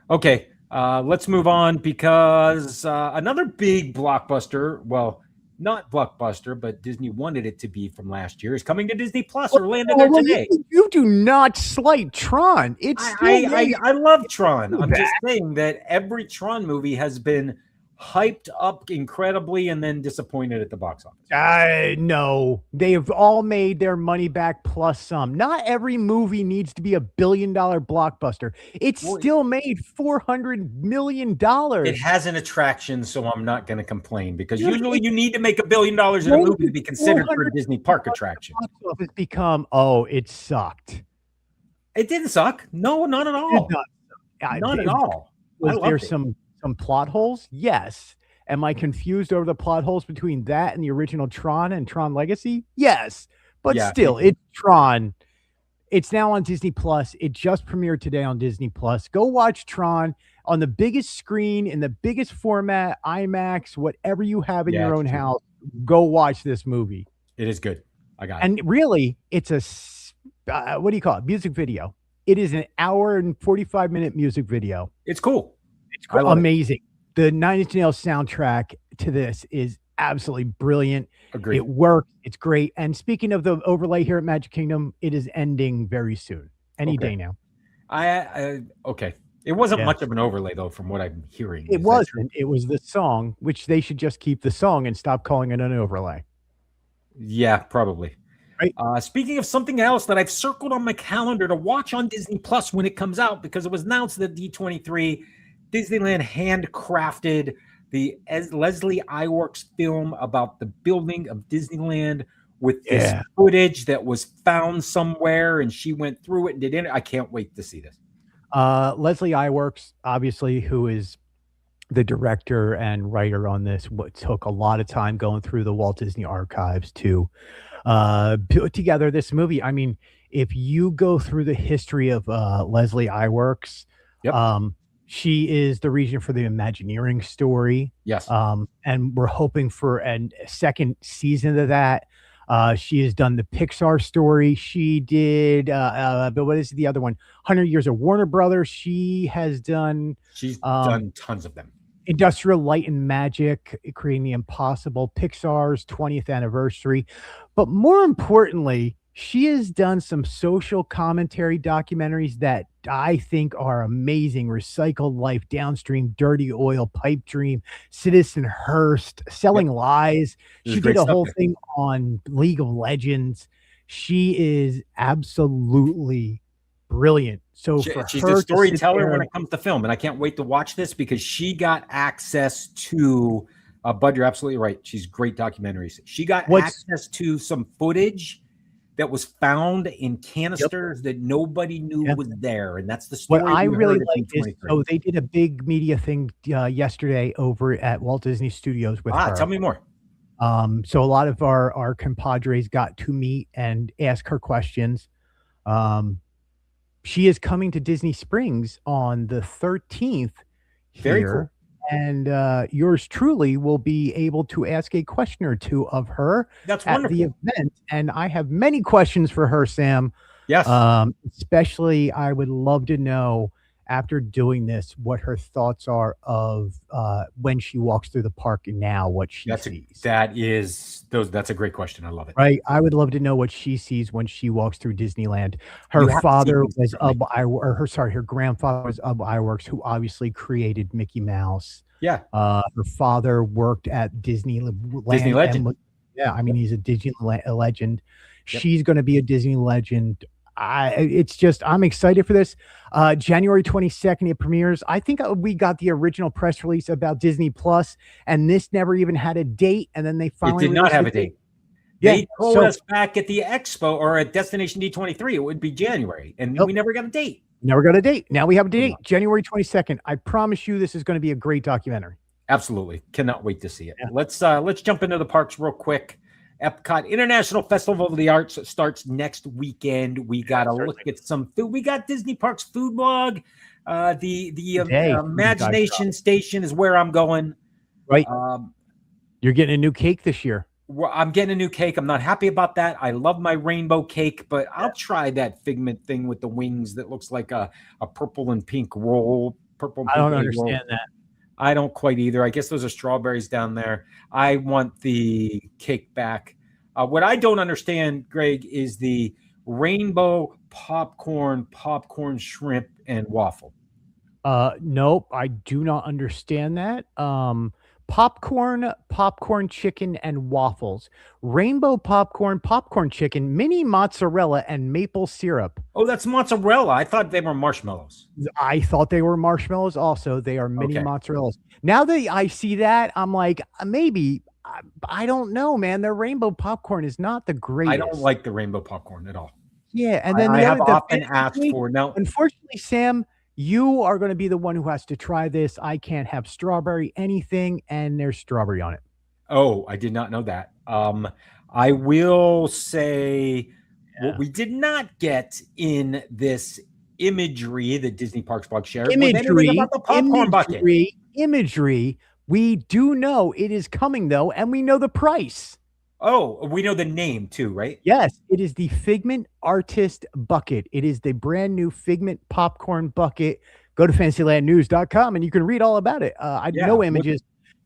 Okay. Let's move on, because another big blockbuster, well, not blockbuster, but Disney wanted it to be from last year, is coming to Disney Plus Oh, or landed there today. you do not slight Tron. It's still I love Tron. I'm bad. just saying that every Tron movie has been hyped up incredibly and then disappointed at the box office. No, they have all made their money back plus some. Not every movie needs to be $1 billion blockbuster. It's still made $400 million. It has an attraction, so I'm not going to complain, because usually you need to make $1 billion in a movie to be considered for a Disney park attraction. It's become, it sucked. It didn't suck. No, not at all. Not at all. Was there some plot holes? Yes. Am I confused over the plot holes between that and the original Tron and Tron Legacy? Yes. But still, it's Tron. It's now on Disney Plus. It just premiered today on Disney Plus. Go watch Tron on the biggest screen, in the biggest format, IMAX, whatever you have in your own house. Go watch this movie. It is good. I got it. And really, it's a what do you call it? Music video. It is an hour and 45-minute music video. It's cool. It's amazing. The Nine Inch Nails soundtrack to this is absolutely brilliant. Agreed. It works. It's great. And speaking of the overlay here at Magic Kingdom, it is ending very soon. Any day now. Okay. It wasn't much of an overlay, though, from what I'm hearing. It wasn't. It was the song, which they should just keep the song and stop calling it an overlay. Yeah, probably. Right. Speaking of something else that I've circled on my calendar to watch on Disney Plus when it comes out, because it was announced that D23, Disneyland handcrafted the Leslie Iwerks film about the building of Disneyland with this footage that was found somewhere, and she went through it and did it. I can't wait to see this. Leslie Iwerks, obviously, who is the director and writer on this, what took a lot of time going through the Walt Disney archives to put together this movie. I mean, if you go through the history of Leslie Iwerks, she is the reason for the Imagineering story. Yes. And we're hoping for a second season of that. She has done the Pixar story. She did, but what is the other one? 100 Years of Warner Brothers. She's done tons of them. Industrial Light and Magic, creating the impossible, Pixar's 20th anniversary. But more importantly, she has done some social commentary documentaries that I think are amazing. Recycled Life, Downstream, Dirty Oil, Pipe Dream, Citizen Hearst, Selling Lies. She did a whole thing on League of Legends. She is absolutely brilliant. So she's a storyteller when it comes to film, and I can't wait to watch this because she got access to Bud, you're absolutely right. She's great documentaries. She got access to some footage that was found in canisters that nobody knew was there, and that's the story. What I really like is, so they did a big media thing yesterday over at Walt Disney Studios with her. Tell me more. So a lot of our compadres got to meet and ask her questions. She is coming to Disney Springs on the 13th here. Very cool. And yours truly will be able to ask a question or two of her at the event. And I have many questions for her, Sam. Yes. Especially, I would love to know, after doing this, what her thoughts are of when she walks through the park now, what she sees. That's a great question. I love it. Right. I would love to know what she sees when she walks through Disneyland. Her father was her grandfather was Ub Iwerks, who obviously created Mickey Mouse. Yeah. Her father worked at Disney Legend. I mean, he's a Disney legend. Yep. She's going to be a Disney legend. I'm excited for this. January 22nd, it premieres. I think we got the original press release about Disney Plus, and this never even had a date. And then they finally did not have a date. They told us back at the expo or at Destination D23 it would be January, and we never got a date. Never got a date. Now we have a date, January 22nd. I promise you, this is going to be a great documentary. Absolutely, cannot wait to see it. Yeah. Let's jump into the parks real quick. EPCOT International Festival of the Arts starts next weekend. We got to look at some food. We got Disney Parks food blog. The Imagination Station is where I'm going. Right. You're getting a new cake this year. I'm getting a new cake. I'm not happy about that. I love my rainbow cake, but I'll try that Figment thing with the wings that looks like a purple and pink roll. I don't understand that. I don't quite either. I guess those are strawberries down there. I want the cake back. What I don't understand, Greg, is the rainbow popcorn, shrimp, and waffle. Nope, I do not understand that. Popcorn chicken and waffles, rainbow popcorn chicken, mini mozzarella and maple syrup. Oh, that's mozzarella. I thought they were marshmallows. I thought they were marshmallows also. They are mini Okay. mozzarellas. Now that I see that, I'm like, maybe I don't know, man. Their rainbow popcorn is not the I don't greatest. like the rainbow popcorn at all. Yeah, and then I the have other the often fantasy asked cake, for now. unfortunately, Sam, you are going to be the one who has to try this. I can't have strawberry anything, and there's strawberry on it. Oh, I did not know that. I will say what Yeah. we did not get in this imagery that Disney Parks blog shared was anything Imagery, about the popcorn bucket. imagery. We do know it is coming though, and we know the price. Oh, we know the name too, right? Yes, it is the Figment Artist Bucket. It is the brand new Figment popcorn bucket. Go to fantasylandnews.com and you can read all about it. I Yeah. no images.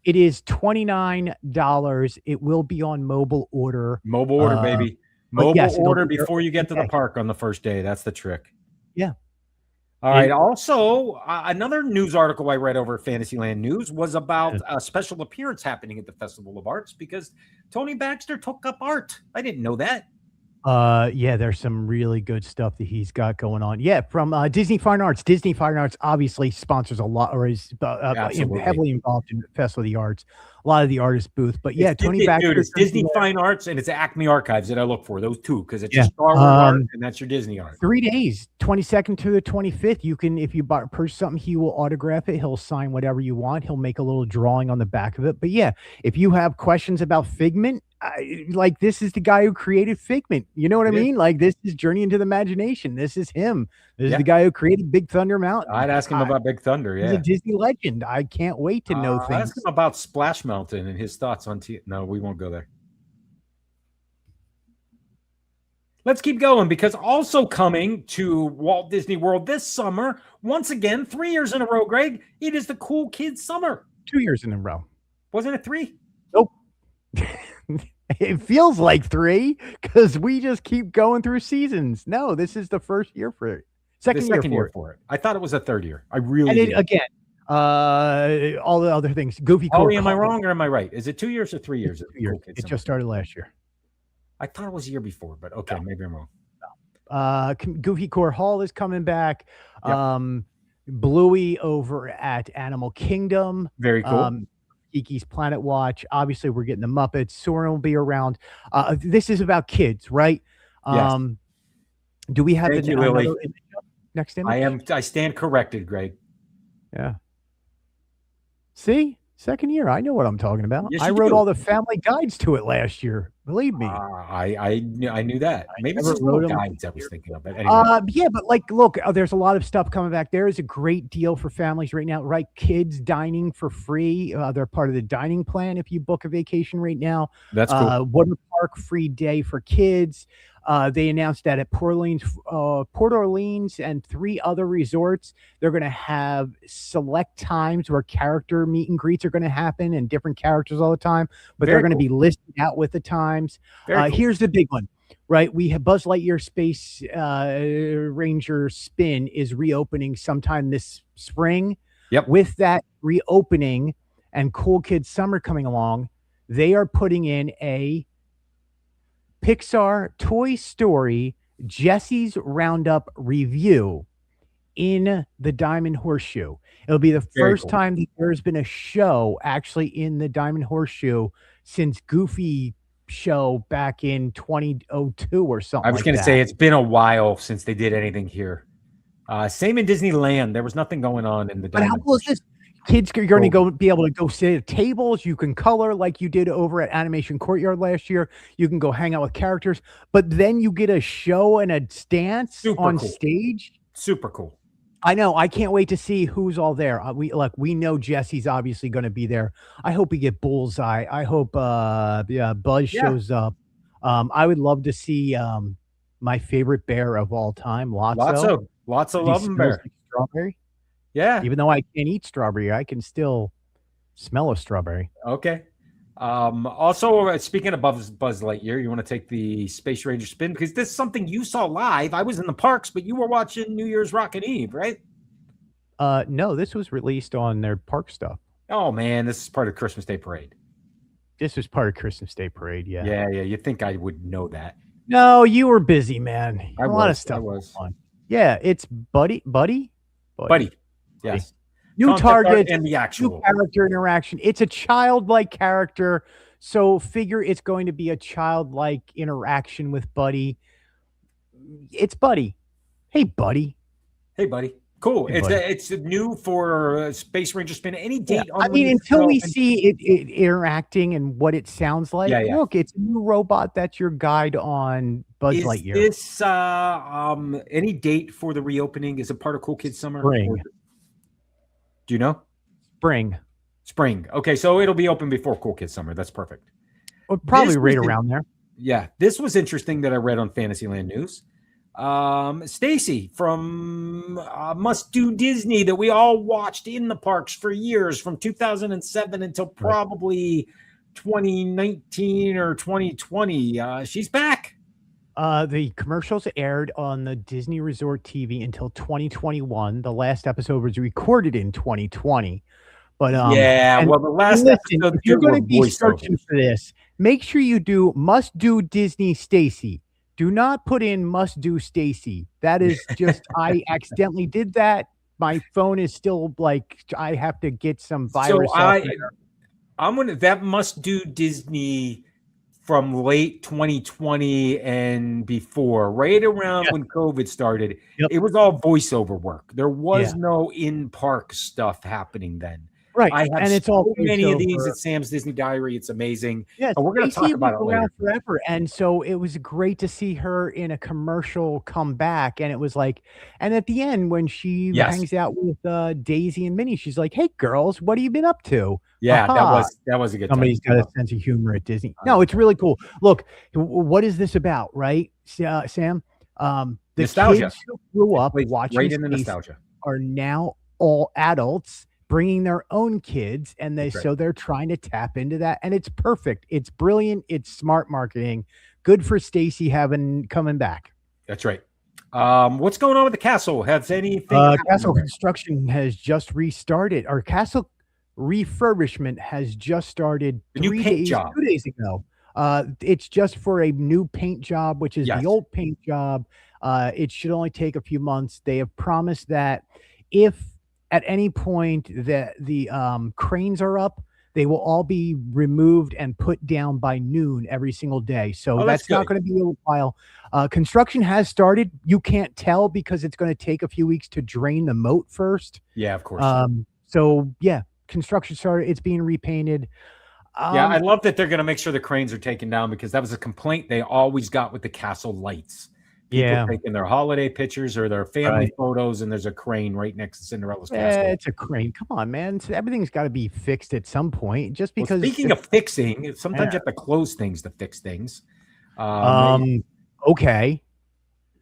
It is $29. It will be on mobile order. Mobile order, baby. but Mobile yes, it'll order be there before you get to the today. park on the first day. That's the trick. Yeah. All right. It- Also, another news article I read over at Fantasyland News was about a special appearance happening at the Festival of Arts because Tony Baxter took up art. I didn't know that. Yeah, there's some really good stuff that he's got going on. Yeah, from Disney Fine Arts. Disney Fine Arts obviously sponsors a lot, or is Absolutely. heavily involved in Festival of the Arts. A lot of the artist booth, but yeah, It's Tony Disney, Baxter. dude, it's Disney Fine Arts and it's Acme Archives that I look for. Those two, because it's Yeah. your Star Wars art and that's your Disney art. 3 days, 22nd to the 25th. You can, if you purchase something, he will autograph it. He'll sign whatever you want. He'll make a little drawing on the back of it. But yeah, if you have questions about Figment, like this is the guy who created Figment. You know what I mean? Like this is Journey into the Imagination. This is him. This is the guy who created Big Thunder Mountain. I'd ask him about Big Thunder. He's a Disney legend. I can't wait to know things. Ask him about Splash Mountain and his thoughts on No, we won't go there. Let's keep going because also coming to Walt Disney World this summer, once again, 3 years in a row, Greg, it is the Cool Kids Summer. 2 years in a row. Wasn't it 3? Nope. It feels like 3 because we just keep going through seasons. No, this is the first year for it. Second year for it. I thought it was a third year. I really and did. Again, all the other things. Goofy. Oh, am I wrong or am I right? Is it 2 years or 3 years? Cool Kids Summer? Just started last year. I thought it was a year before, but okay, maybe I'm wrong. Goofy Core Hall is coming back. Yep. Bluey over at Animal Kingdom. Very cool. Kiki's Planet Watch. Obviously, we're getting the Muppets. Soren will be around. This is about kids, right? Yes. Do we have the next image? I stand corrected, Greg. Yeah. See? Second year. I know what I'm talking about. Yes, I wrote all the family guides to it last year. Believe me. I knew that. Maybe it's just guides I was thinking of. But anyway. Yeah, but like, look, there's a lot of stuff coming back. There is a great deal for families right now, right? Kids dining for free. They're part of the dining plan if you book a vacation right now. That's cool. Water park free day for kids. They announced that at Port Orleans and 3 other resorts, they're going to have select times where character meet and greets are going to happen and different characters all the time, but they're going to be listed out with the times. Cool. Here's the big one, right? We have Buzz Lightyear Space Ranger Spin is reopening sometime this spring. Yep. With that reopening and Cool Kids Summer coming along, they are putting in a Pixar Toy Story Jesse's Roundup review in the Diamond Horseshoe. It'll be the first time that there's been a show actually in the Diamond Horseshoe since Goofy show back in 2002 or something. I was going to say it's been a while since they did anything here. Same in Disneyland. There was nothing going on in the Diamond. But how cool is this? Kids are going to be able to go sit at tables. You can color like you did over at Animation Courtyard last year. You can go hang out with characters, but then you get a show and a dance on stage. Super cool. I know. I can't wait to see who's all there. We know Jesse's obviously going to be there. I hope we get Bullseye. I hope Buzz shows up. I would love to see my favorite bear of all time, Lotso. Lotso love him bear. Like strawberry. Yeah. Even though I can't eat strawberry, I can still Smell of strawberry. Okay. Also, speaking of Buzz Lightyear, you want to take the Space Ranger spin? Because this is something you saw live. I was in the parks, but you were watching New Year's Rockin' Eve, right? No, this was released on their park stuff. Oh, man, this is part of Christmas Day Parade. This was part of Christmas Day Parade, yeah. Yeah, you'd think I would know that. No, you were busy, man. A lot of stuff. I was. Yeah, it's Buddy. Yes. New target and the actual new character interaction. It's a childlike character, so figure it's going to be a childlike interaction with Buddy. It's Buddy. Hey, Buddy. Hey, buddy. Cool. Hey, it's new for Space Ranger spin. Any date? I mean, until we see it interacting and what it sounds like. Look, it's a new robot that's your guide on Buzz Lightyear. Is this any date for the reopening? Is it part of Cool Kids Summer? Spring. Do you know? Spring. Okay, so it'll be open before Cool Kids Summer. That's perfect. Well, probably right around there. Yeah, this was interesting that I read on Fantasyland News. Stacy from Must Do Disney that we all watched in the parks for years from 2007 until probably 2019 or 2020. She's back. The commercials aired on the Disney Resort TV until 2021. The last episode was recorded in 2020. But the last episode, if you're going to be searching for this, make sure you do Must Do Disney Stacy. Do not put in Must Do Stacy. That is just I accidentally did that. My phone is still like I have to get some virus. So I'm gonna that Must Do Disney from late 2020 and before, right around when COVID started. It was all voiceover work. There was no in-park stuff happening then. Right, I have it's all many of these at Sam's Disney Diary. It's amazing. Yeah, and we're going to talk about it later. Forever, and so it was great to see her in a commercial come back. And it was like, and at the end when she hangs out with Daisy and Minnie, she's like, "Hey, girls, what have you been up to?" Yeah, that was a good. Somebody's got a sense of humor at Disney. No, it's really cool. Look, what is this about, right, Sam? The nostalgia. Kids who grew up watching right in the nostalgia are now all adults, bringing their own kids, and so they're trying to tap into that, and it's perfect. It's brilliant. It's smart marketing. Good for Stacy coming back. That's right. What's going on with the castle? Has anything? Castle construction has just restarted. Our castle refurbishment has just started. The new paint job 2 days ago. It's just for a new paint job, which is the old paint job. It should only take a few months. They have promised that if at any point that the cranes are up, they will all be removed and put down by noon every single day. So that's not going to be a while. Construction has started. You can't tell because it's going to take a few weeks to drain the moat first. Yeah, of course. So yeah, construction started. It's being repainted. I love that they're going to make sure the cranes are taken down because that was a complaint they always got with the castle lights. People taking their holiday pictures or their family photos, and there's a crane right next to Cinderella's castle. It's a crane. Come on, man. Everything's got to be fixed at some point. Just because. Speaking of fixing, sometimes you have to close things to fix things. Okay.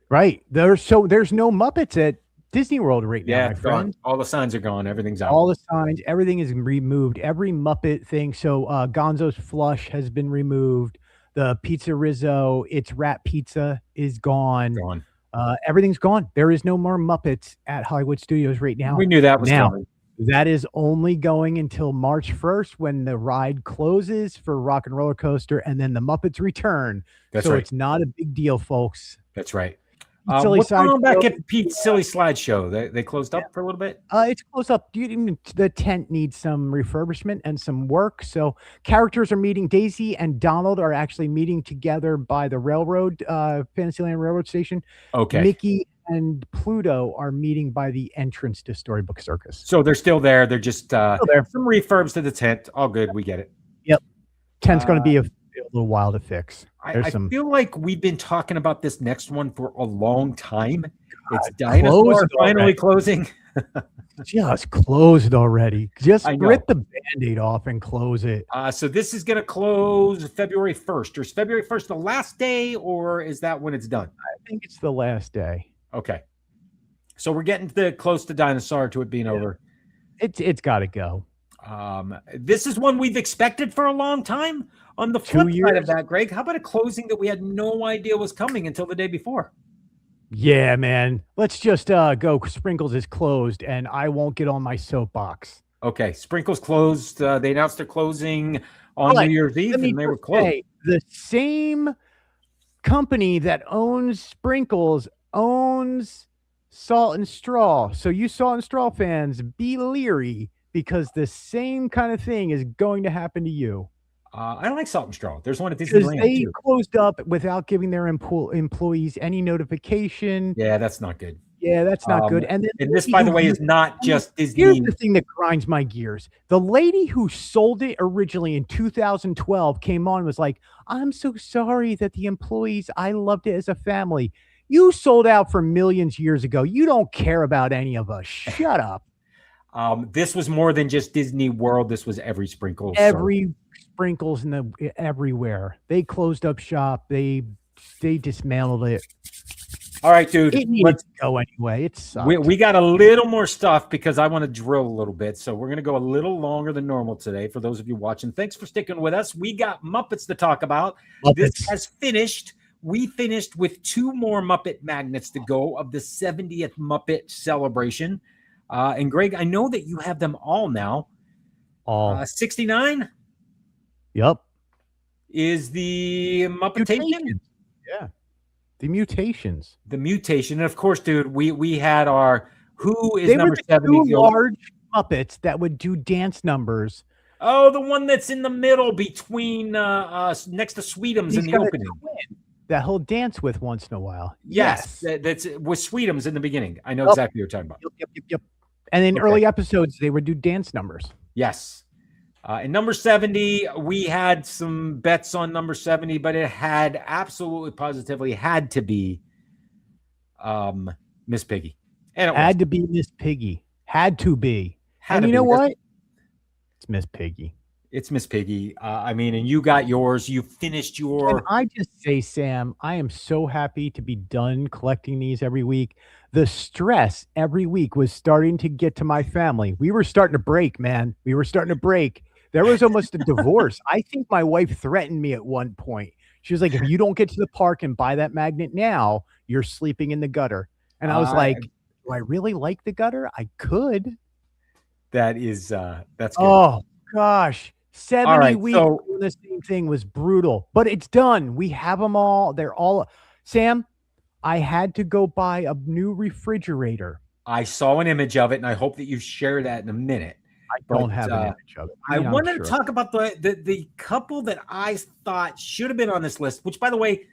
Right. There's no Muppets at Disney World right now, my friend. Gone. All the signs are gone. Everything's out. All the signs. Everything is removed. Every Muppet thing. So Gonzo's Flush has been removed. The Pizza Rizzo, it's Rat Pizza is gone. Everything's gone. There is no more Muppets at Hollywood Studios right now. We knew that was coming. That is only going until March 1st when the ride closes for Rock and Roller Coaster, and then the Muppets return. That's right. It's not a big deal, folks. That's right. What's going on back at Pete's Silly Slideshow? They closed up for a little bit? It's closed up. The tent needs some refurbishment and some work. So characters are meeting. Daisy and Donald are actually meeting together by the railroad, Fantasyland Railroad Station. Okay. Mickey and Pluto are meeting by the entrance to Storybook Circus. So they're still there. They're just some refurbs to the tent. All good. We get it. Yep. Tent's going to be a little while to fix. I feel like we've been talking about this next one for a long time. It's Dinosaur finally closing. Just closed already. Just rip the Band-Aid off and close it. So this is going to close February 1st. Or is February 1st the last day, or is that when it's done? I think it's the last day. Okay. So we're getting close to Dinosaur to it being over. It's got to go. This is one we've expected for a long time. On the flip 2 side years. of that, Greg, how about a closing that we had no idea was coming until the day before? Yeah, man. Let's just go. Sprinkles is closed, and I won't get on my soapbox. Okay, Sprinkles closed. They announced their closing on New Year's Eve, and they were closed. The same company that owns Sprinkles owns Salt and Straw. So you Salt and Straw fans, be leery because the same kind of thing is going to happen to you. I like Salt and Straw. There's one at Disneyland they too. Closed up without giving their employees any notification. Yeah, that's not good. Yeah, that's not good. And this, by the way, is not just Disney. Here's the thing that grinds my gears. The lady who sold it originally in 2012 came on and was like, I'm so sorry that the employees, I loved it as a family. You sold out for millions years ago. You don't care about any of us. Shut up. This was more than just Disney World. This was every Sprinkles. Sprinkles everywhere. They closed up shop. They dismantled it. All right, dude. It needed to go anyway. It sucked. We got a little more stuff because I want to drill a little bit. So we're going to go a little longer than normal today. For those of you watching, thanks for sticking with us. We got Muppets to talk about. This has finished. We finished with 2 more Muppet magnets to go of the 70th Muppet celebration. And Greg, I know that you have them all now. All 69. Yep. Is the Muppetation? Yeah. The mutations. The mutation. And of course, dude, we had our who is number 70? 2 large Muppets that would do dance numbers. Oh, the one that's in the middle between next to Sweetums in the opening. That he'll dance with once in a while. Yes. That's with Sweetums in the beginning. I know exactly what you're talking about. Yep. And in early episodes, they would do dance numbers. Yes. In number 70, we had some bets on number 70, but it had absolutely positively had to be Miss Piggy. And it had to be Miss Piggy. Had to be. And you know what? It's Miss Piggy. It's Miss Piggy. And you got yours. You finished your... Can I just say, Sam, I am so happy to be done collecting these every week. The stress every week was starting to get to my family. We were starting to break, man. We were starting to break. There was almost a divorce. I think my wife threatened me at one point. She was like, if you don't get to the park and buy that magnet now, you're sleeping in the gutter. And I was like, do I really like the gutter? I could. That's good. Oh, gosh. 70 weeks so doing the same thing was brutal. But it's done. We have them all. They're all... Sam, I had to go buy a new refrigerator. I saw an image of it, and I hope that you share that in a minute. I don't have an image of it. I wanted to talk about the couple that I thought should have been on this list, which, by the way,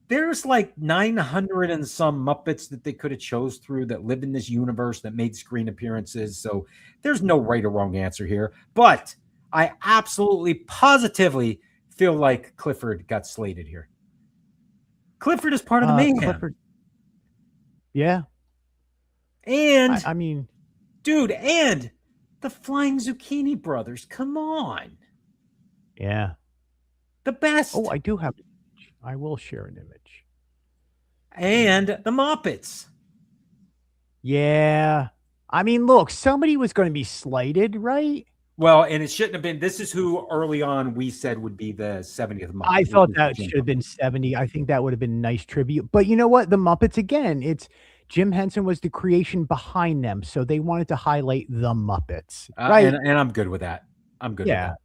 there's like 900 and some Muppets that they could have chose through that live in this universe that made screen appearances. So there's no right or wrong answer here. But I absolutely, positively feel like Clifford got slated here. Clifford is part of the mayhem. Clifford. Yeah. And, I mean... Dude, and... the Flying Zucchini Brothers. Come on. Yeah. The best. Oh, I do have an image. I will share an image. And the Muppets. Yeah. I mean, look, somebody was going to be slighted, right? Well, and it shouldn't have been. This is who early on we said would be the 70th Muppet. I thought that should have been 70. I think that would have been a nice tribute. But you know what? The Muppets, again, it's... Jim Henson was the creation behind them, so they wanted to highlight the Muppets, right? And I'm good with that. I'm good with that.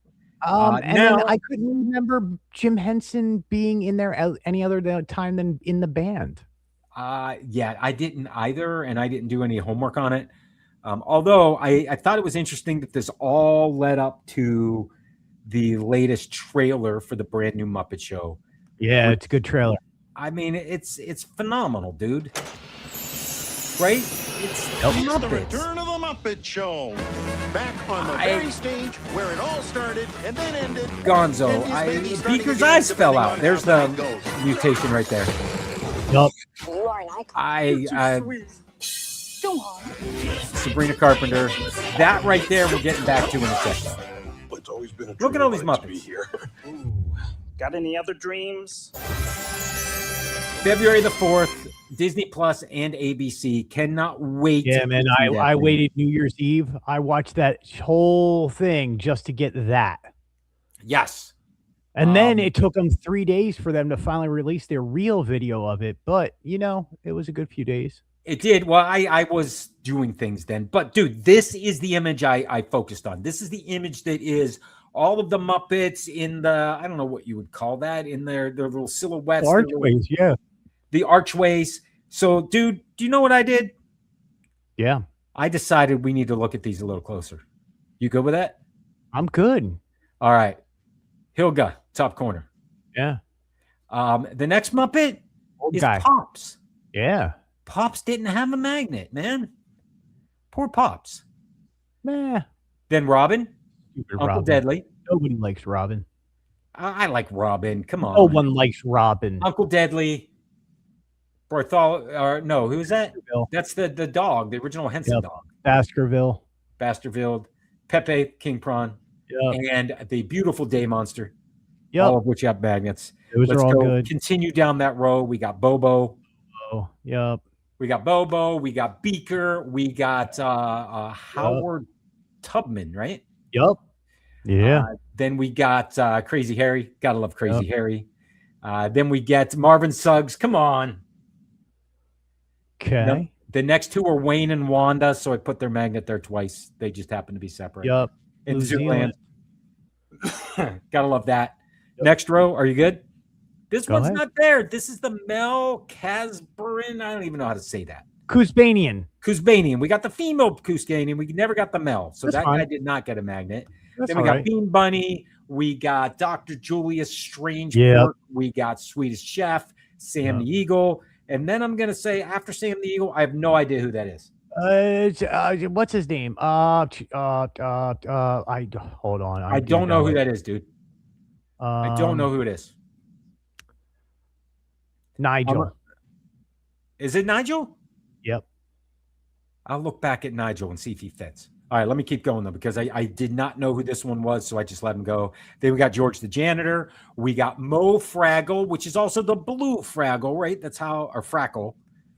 And then I couldn't remember Jim Henson being in there any other time than in the band. Yeah, I didn't either, and I didn't do any homework on it. Although I thought it was interesting that this all led up to the latest trailer for the brand new Muppet Show. Yeah, it's a good trailer. I mean, it's phenomenal, dude. Right? It's the return of the Muppet Show. Back on the very stage where it all started and then ended. Gonzo. Beaker's eyes fell out. There's the mutation right there. Yup. You are an icon. Go on. Sabrina Carpenter. That right there we're getting back to in a second. It's always been a Look at all these Muppets. Ooh. Got any other dreams? February the 4th, Disney Plus and ABC. Cannot wait. Yeah, man. I waited New Year's Eve. I watched that whole thing just to get that. Yes. And then it took them 3 days for them to finally release their real video of it. But, you know, it was a good few days. It did. Well, I was doing things then. But, dude, this is the image I focused on. This is the image that is all of the Muppets in the, I don't know what you would call that, in their little silhouettes. Archways, yeah. The archways. So, dude, do you know what I did? Yeah. I decided we need to look at these a little closer. You good with that? I'm good. All right. Hilga, top corner. Yeah. The next Muppet is guy. Pops. Yeah. Pops didn't have a magnet, man. Poor Pops. Meh. Then Robin. Stupid Uncle Robin. Deadly. Nobody likes Robin. I like Robin. Come on. No one likes Robin. Uncle Deadly. No, who is that? Baskerville. That's the dog, the original Henson dog. Baskerville. Baskerville. Pepe, King Prawn. Yep. And the beautiful Day Monster. Yep. All of which have magnets. Those are all good. Continue down that row. We got Bobo. Oh, yep. We got Bobo. We got Beaker. We got Howard Tubman, right? Yep. Yeah. Then we got Crazy Harry. Gotta love Crazy Harry. Then we get Marvin Suggs. Come on. Okay. The next two are Wayne and Wanda, so I put their magnet there twice. They just happen to be separate. Yep. In Zooland. Gotta love that. Yep. Next row. Are you good? This one's not there. This is the Mel Casbarin. I don't even know how to say that. Kuzbanian. We got the female Kuzbanian. We never got the Mel. So that guy did not get a magnet. Then we got Bean Bunny. We got Dr. Julius Strange. We got Swedish Chef, Sam the Eagle. And then I'm going to say, after Sam the Eagle, I have no idea who that is. What's his name? Hold on. I don't know who that is, dude. I don't know who it is. Nigel. Is it Nigel? Yep. I'll look back at Nigel and see if he fits. All right, let me keep going, though, because I did not know who this one was, so I just let him go. Then we got George the Janitor. We got Mo Fraggle, which is also the blue Fraggle, right? That's how, or Frackle.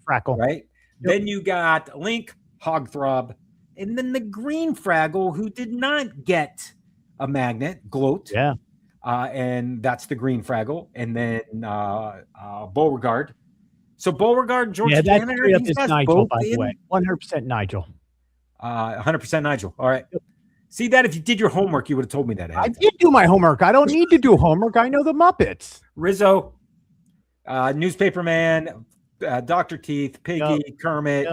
Frackle. Right? Yep. Then you got Link, Hogthrob, and then the green Fraggle, who did not get a magnet, Gloat. Yeah. And that's the green Fraggle. And then Beauregard. So Beauregard, George the Janitor, these guys Nigel, by the way. 100% Nigel. 100% Nigel. All right. Yep. See that? If you did your homework, you would have told me that. I did do my homework. I don't need to do homework. I know the Muppets. Rizzo, Newspaper Man, Dr. Teeth, Piggy, Kermit,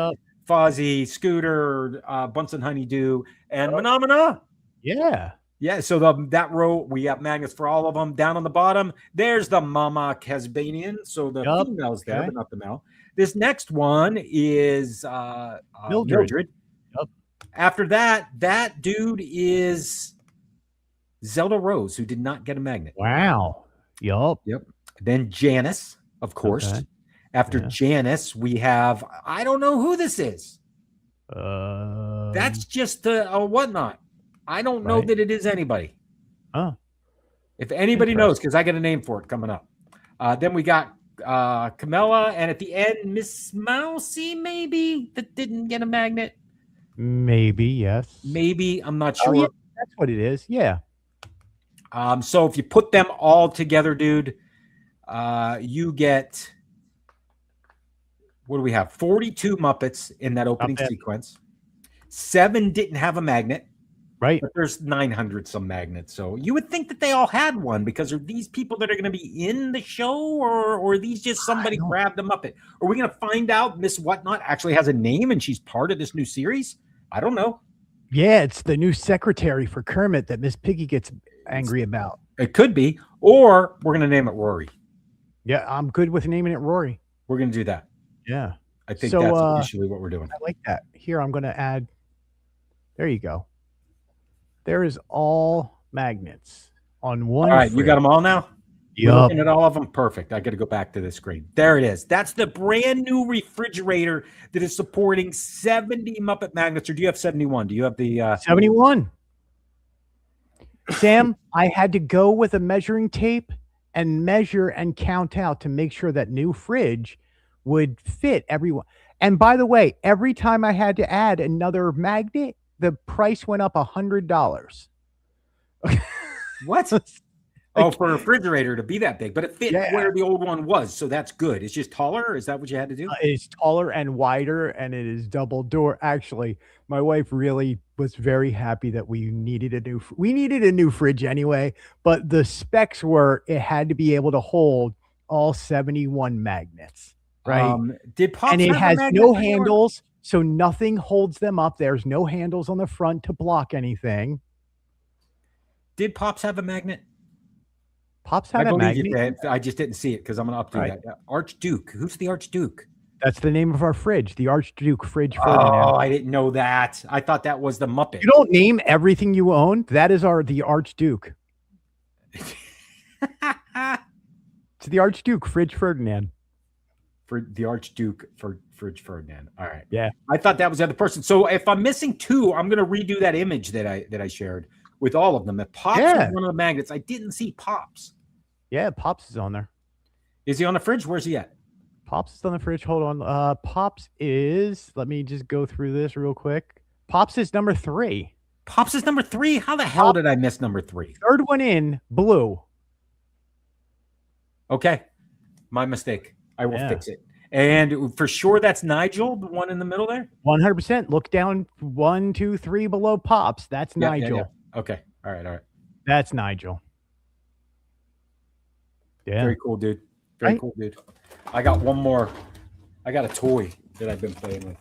Fozzie, Scooter, Bunsen Honeydew, and Phenomena. Yeah. Yeah, so that row, we have magnets for all of them. Down on the bottom, there's the Mama Casbanian. So the female's there, but not the male. This next one is Mildred. Yep. After that dude is Zelda Rose, who did not get a magnet. Wow. Yep. Then Janice, of course. Okay. After Janice, we have, I don't know who this is. That's just a whatnot. I don't know that it is anybody. Oh. If anybody knows, because I got a name for it coming up. Then we got Camilla, and at the end, Miss Mousy, maybe, that didn't get a magnet. Maybe, yes. Maybe, I'm not sure. Yeah, that's what it is, yeah. So if you put them all together, dude, you get, what do we have? 42 Muppets in that opening sequence. 7 didn't have a magnet. Right. But there's 900 some magnets. So you would think that they all had one, because are these people that are going to be in the show, or are these just somebody grabbed a Muppet? Are we going to find out Miss Whatnot actually has a name and she's part of this new series? I don't know. Yeah, it's the new secretary for Kermit that Miss Piggy gets angry about. It could be. Or we're going to name it Rory. Yeah, I'm good with naming it Rory. We're going to do that. Yeah. I think that's officially what we're doing. I like that. Here, I'm going to add. There you go. There is all magnets on one. All right, fridge. You got them all now? Yep. Looking at all of them. Perfect. I got to go back to the screen. There it is. That's the brand new refrigerator that is supporting 70 Muppet magnets. Or do you have 71? Do you have the 71? Sam, I had to go with a measuring tape and measure and count out to make sure that new fridge would fit everyone. And by the way, every time I had to add another magnet, the price went up $100. What? Oh, for a refrigerator to be that big, but it fit Yeah. where the old one was, so that's good. It's just taller. Is that what you had to do? It's taller and wider, and it is double door. Actually, my wife really was very happy that we needed a new fridge anyway, but the specs were it had to be able to hold all 71 magnets, right? Did Pops And it have a has magnet no for yours? handles, so nothing holds them up. There's no handles on the front to block anything. Did Pops have a magnet? Pops I had a believe you magnet. did. I just didn't see it because I'm going to updo Right. that. Archduke. Who's the Archduke? That's the name of our fridge, the Archduke Fridge Oh, Ferdinand. I didn't know that. I thought that was the Muppet. You don't name everything you own. That is the Archduke. It's the Archduke Fridge Ferdinand. For the Archduke for Fridge Ferdinand. All right. Yeah. I thought that was the other person. So if I'm missing two, I'm going to redo that image that I shared with all of them. If Pops Yeah. was one of the magnets, I didn't see Pops. Yeah, Pops is on there. Is he on the fridge? Where's he at? Pops is on the fridge. Hold on. Pops is, let me just go through this real quick. Pops is number 3. Pops is number 3. How the hell did I miss number 3? Third one in, blue. Okay. My mistake. I will Yeah. fix it. And for sure, that's Nigel, the one in the middle there? 100%. Look down 1, 2, 3 below Pops. That's Yeah, Nigel. yeah. Okay. All right. That's Nigel. Yeah. Very cool, dude. Very Right. cool, dude. I got one more. I got a toy that I've been playing with.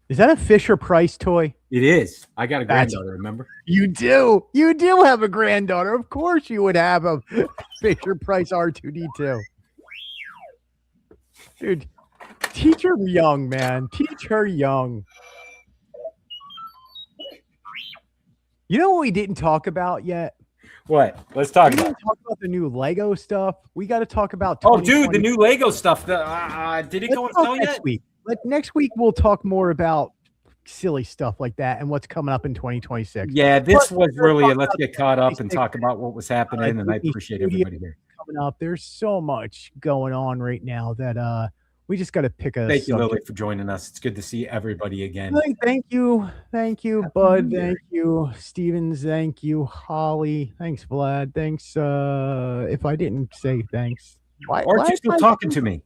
Is that a Fisher Price toy? It is. I got a That's- granddaughter, remember? You do. You do have a granddaughter. Of course you would have a Fisher Price R2D2. Dude, teach her young, man. Teach her young. You know what we didn't talk about yet? What? Let's talk We about didn't talk about the new Lego stuff. We got to talk about. Oh, dude, the 2020. new Lego stuff. Did it Let's go on talk sale next yet? week. Next week we'll talk more about silly stuff like that and what's coming up in 2026. Yeah, this But was we're really talking let's about get caught up and 2026. talk about what was happening, and I Disney appreciate Studios everybody here. coming up. There's so much going on right now that we just got to pick a Thank you, subject. Lily, for joining us. It's good to see everybody again. Thank you, Bud. Thank you, Stevens. Thank you, Holly. Thanks, Vlad. Thanks. If I didn't say thanks, why Archie's still talking to me.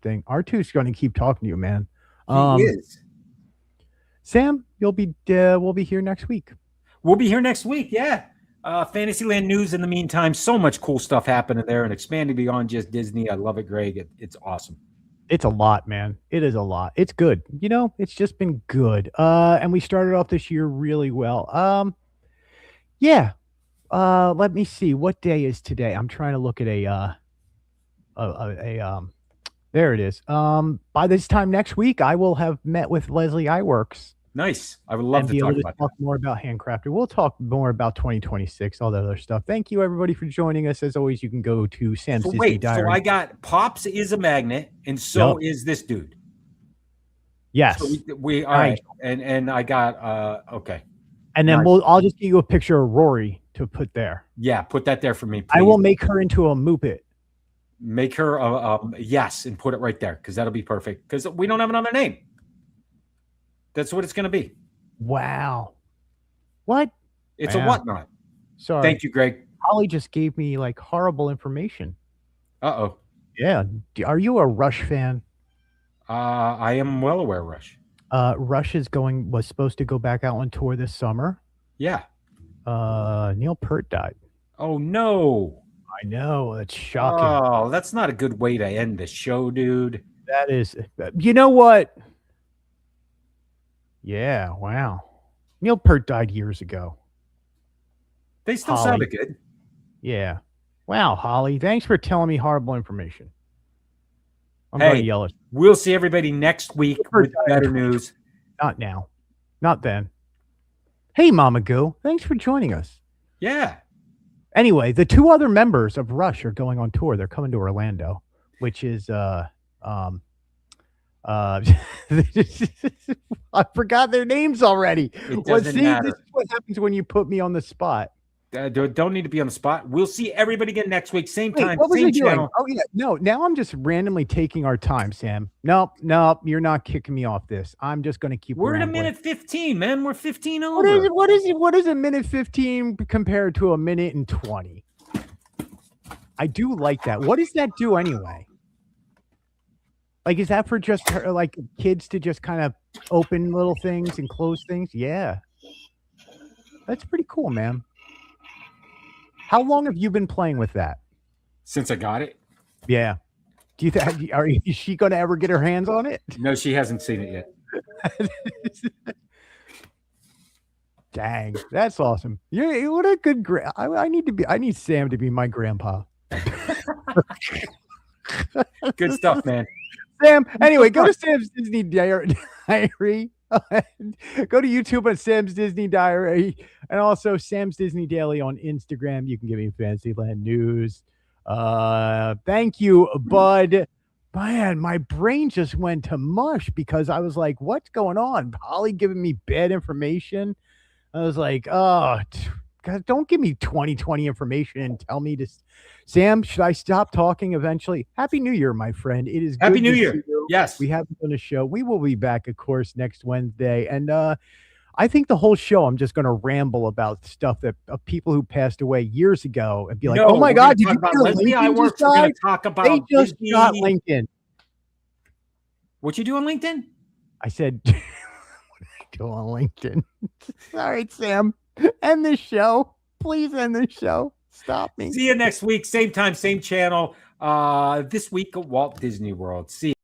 Thing R2's going to keep talking to you, man. He is. Sam, we'll be here next week. We'll be here next week. Yeah. Fantasyland news in the meantime. So much cool stuff happening there and expanding beyond just Disney. I love it, Greg. It's awesome. It's a lot, man. It is a lot. It's good. You know, it's just been good. And we started off this year really well. Yeah. Let me see. What day is today? I'm trying to look at there it is. By this time next week, I will have met with Leslie Iwerks. Nice. I would love and to be talk able to about talk more about Handcrafted. We'll talk more about 2026, all that other stuff. Thank you, everybody, for joining us. As always, you can go to Sam's that. So Disney wait, Diary. so I got Pops is a magnet, and so is this dude. Yes. So we all right, and I got okay. And then Nice. I'll just give you a picture of Rory to put there. Yeah, put that there for me, please. I will make her into a Muppet. Make her yes, and put it right there because that'll be perfect. Because we don't have another name. That's what it's going to be. Wow. What? It's Wow. a whatnot. Sorry. Thank you, Greg. Holly just gave me like horrible information. Uh-oh. Yeah. Are you a Rush fan? I am well aware, Rush. Rush was supposed to go back out on tour this summer. Yeah. Neil Peart died. Oh, no. I know. It's shocking. Oh, that's not a good way to end the show, dude. That is, you know what? Yeah, wow. Neil Peart died years ago. They still Holly. sounded good. Yeah. Wow, Holly. Thanks for telling me horrible information. I'm Hey. going to yell at you. We'll see everybody next week with better news. Not now. Not then. Hey, Mama Goo. Thanks for joining us. Yeah. Anyway, the two other members of Rush are going on tour. They're coming to Orlando, which is I forgot their names already. It doesn't See, matter. this is what happens when you put me on the spot. Don't need to be on the spot. We'll see everybody again next week. Same Wait, time, what was same he doing? channel. Oh yeah, no. Now I'm just randomly taking our time, Sam. Nope, you're not kicking me off this. I'm just going to keep. We're at a rambling. minute 15, man. We're 15 over. What is it? What is a minute 15 compared to a minute and 20? I do like that. What does that do anyway? Like, is that for just like kids to just kind of open little things and close things? Yeah, that's pretty cool, man. How long have you been playing with that? Since I got it. Yeah. Do you think is she going to ever get her hands on it? No, she hasn't seen it yet. Dang, that's awesome. Yeah, what a good I need Sam to be my grandpa. Good stuff, man. Sam, anyway, go to Sam's Disney Diary. Go to YouTube at Sam's Disney Diary, and also Sam's Disney Daily on Instagram. You can give me Fantasyland news. Thank you, Bud. Man, my brain just went to mush because I was like, what's going on? Holly giving me bad information. I was like, oh, God, don't give me 2020 information and tell me to. Sam, should I stop talking eventually? Happy New Year, my friend. It is Happy good New to Year. see you. Yes. We haven't done a show. We will be back, of course, next Wednesday. And I think the whole show, I'm just going to ramble about stuff that people who passed away years ago and be like, oh my God, did you about hear Leslie Lincoln Iwerks? just We're going died? to talk about They just Disney. got Lincoln. What you do on LinkedIn? I said, what did I do on LinkedIn? All right, Sam, end this show. Please end this show. Stop me. See you next week. Same time, same channel. This week at Walt Disney World. See you.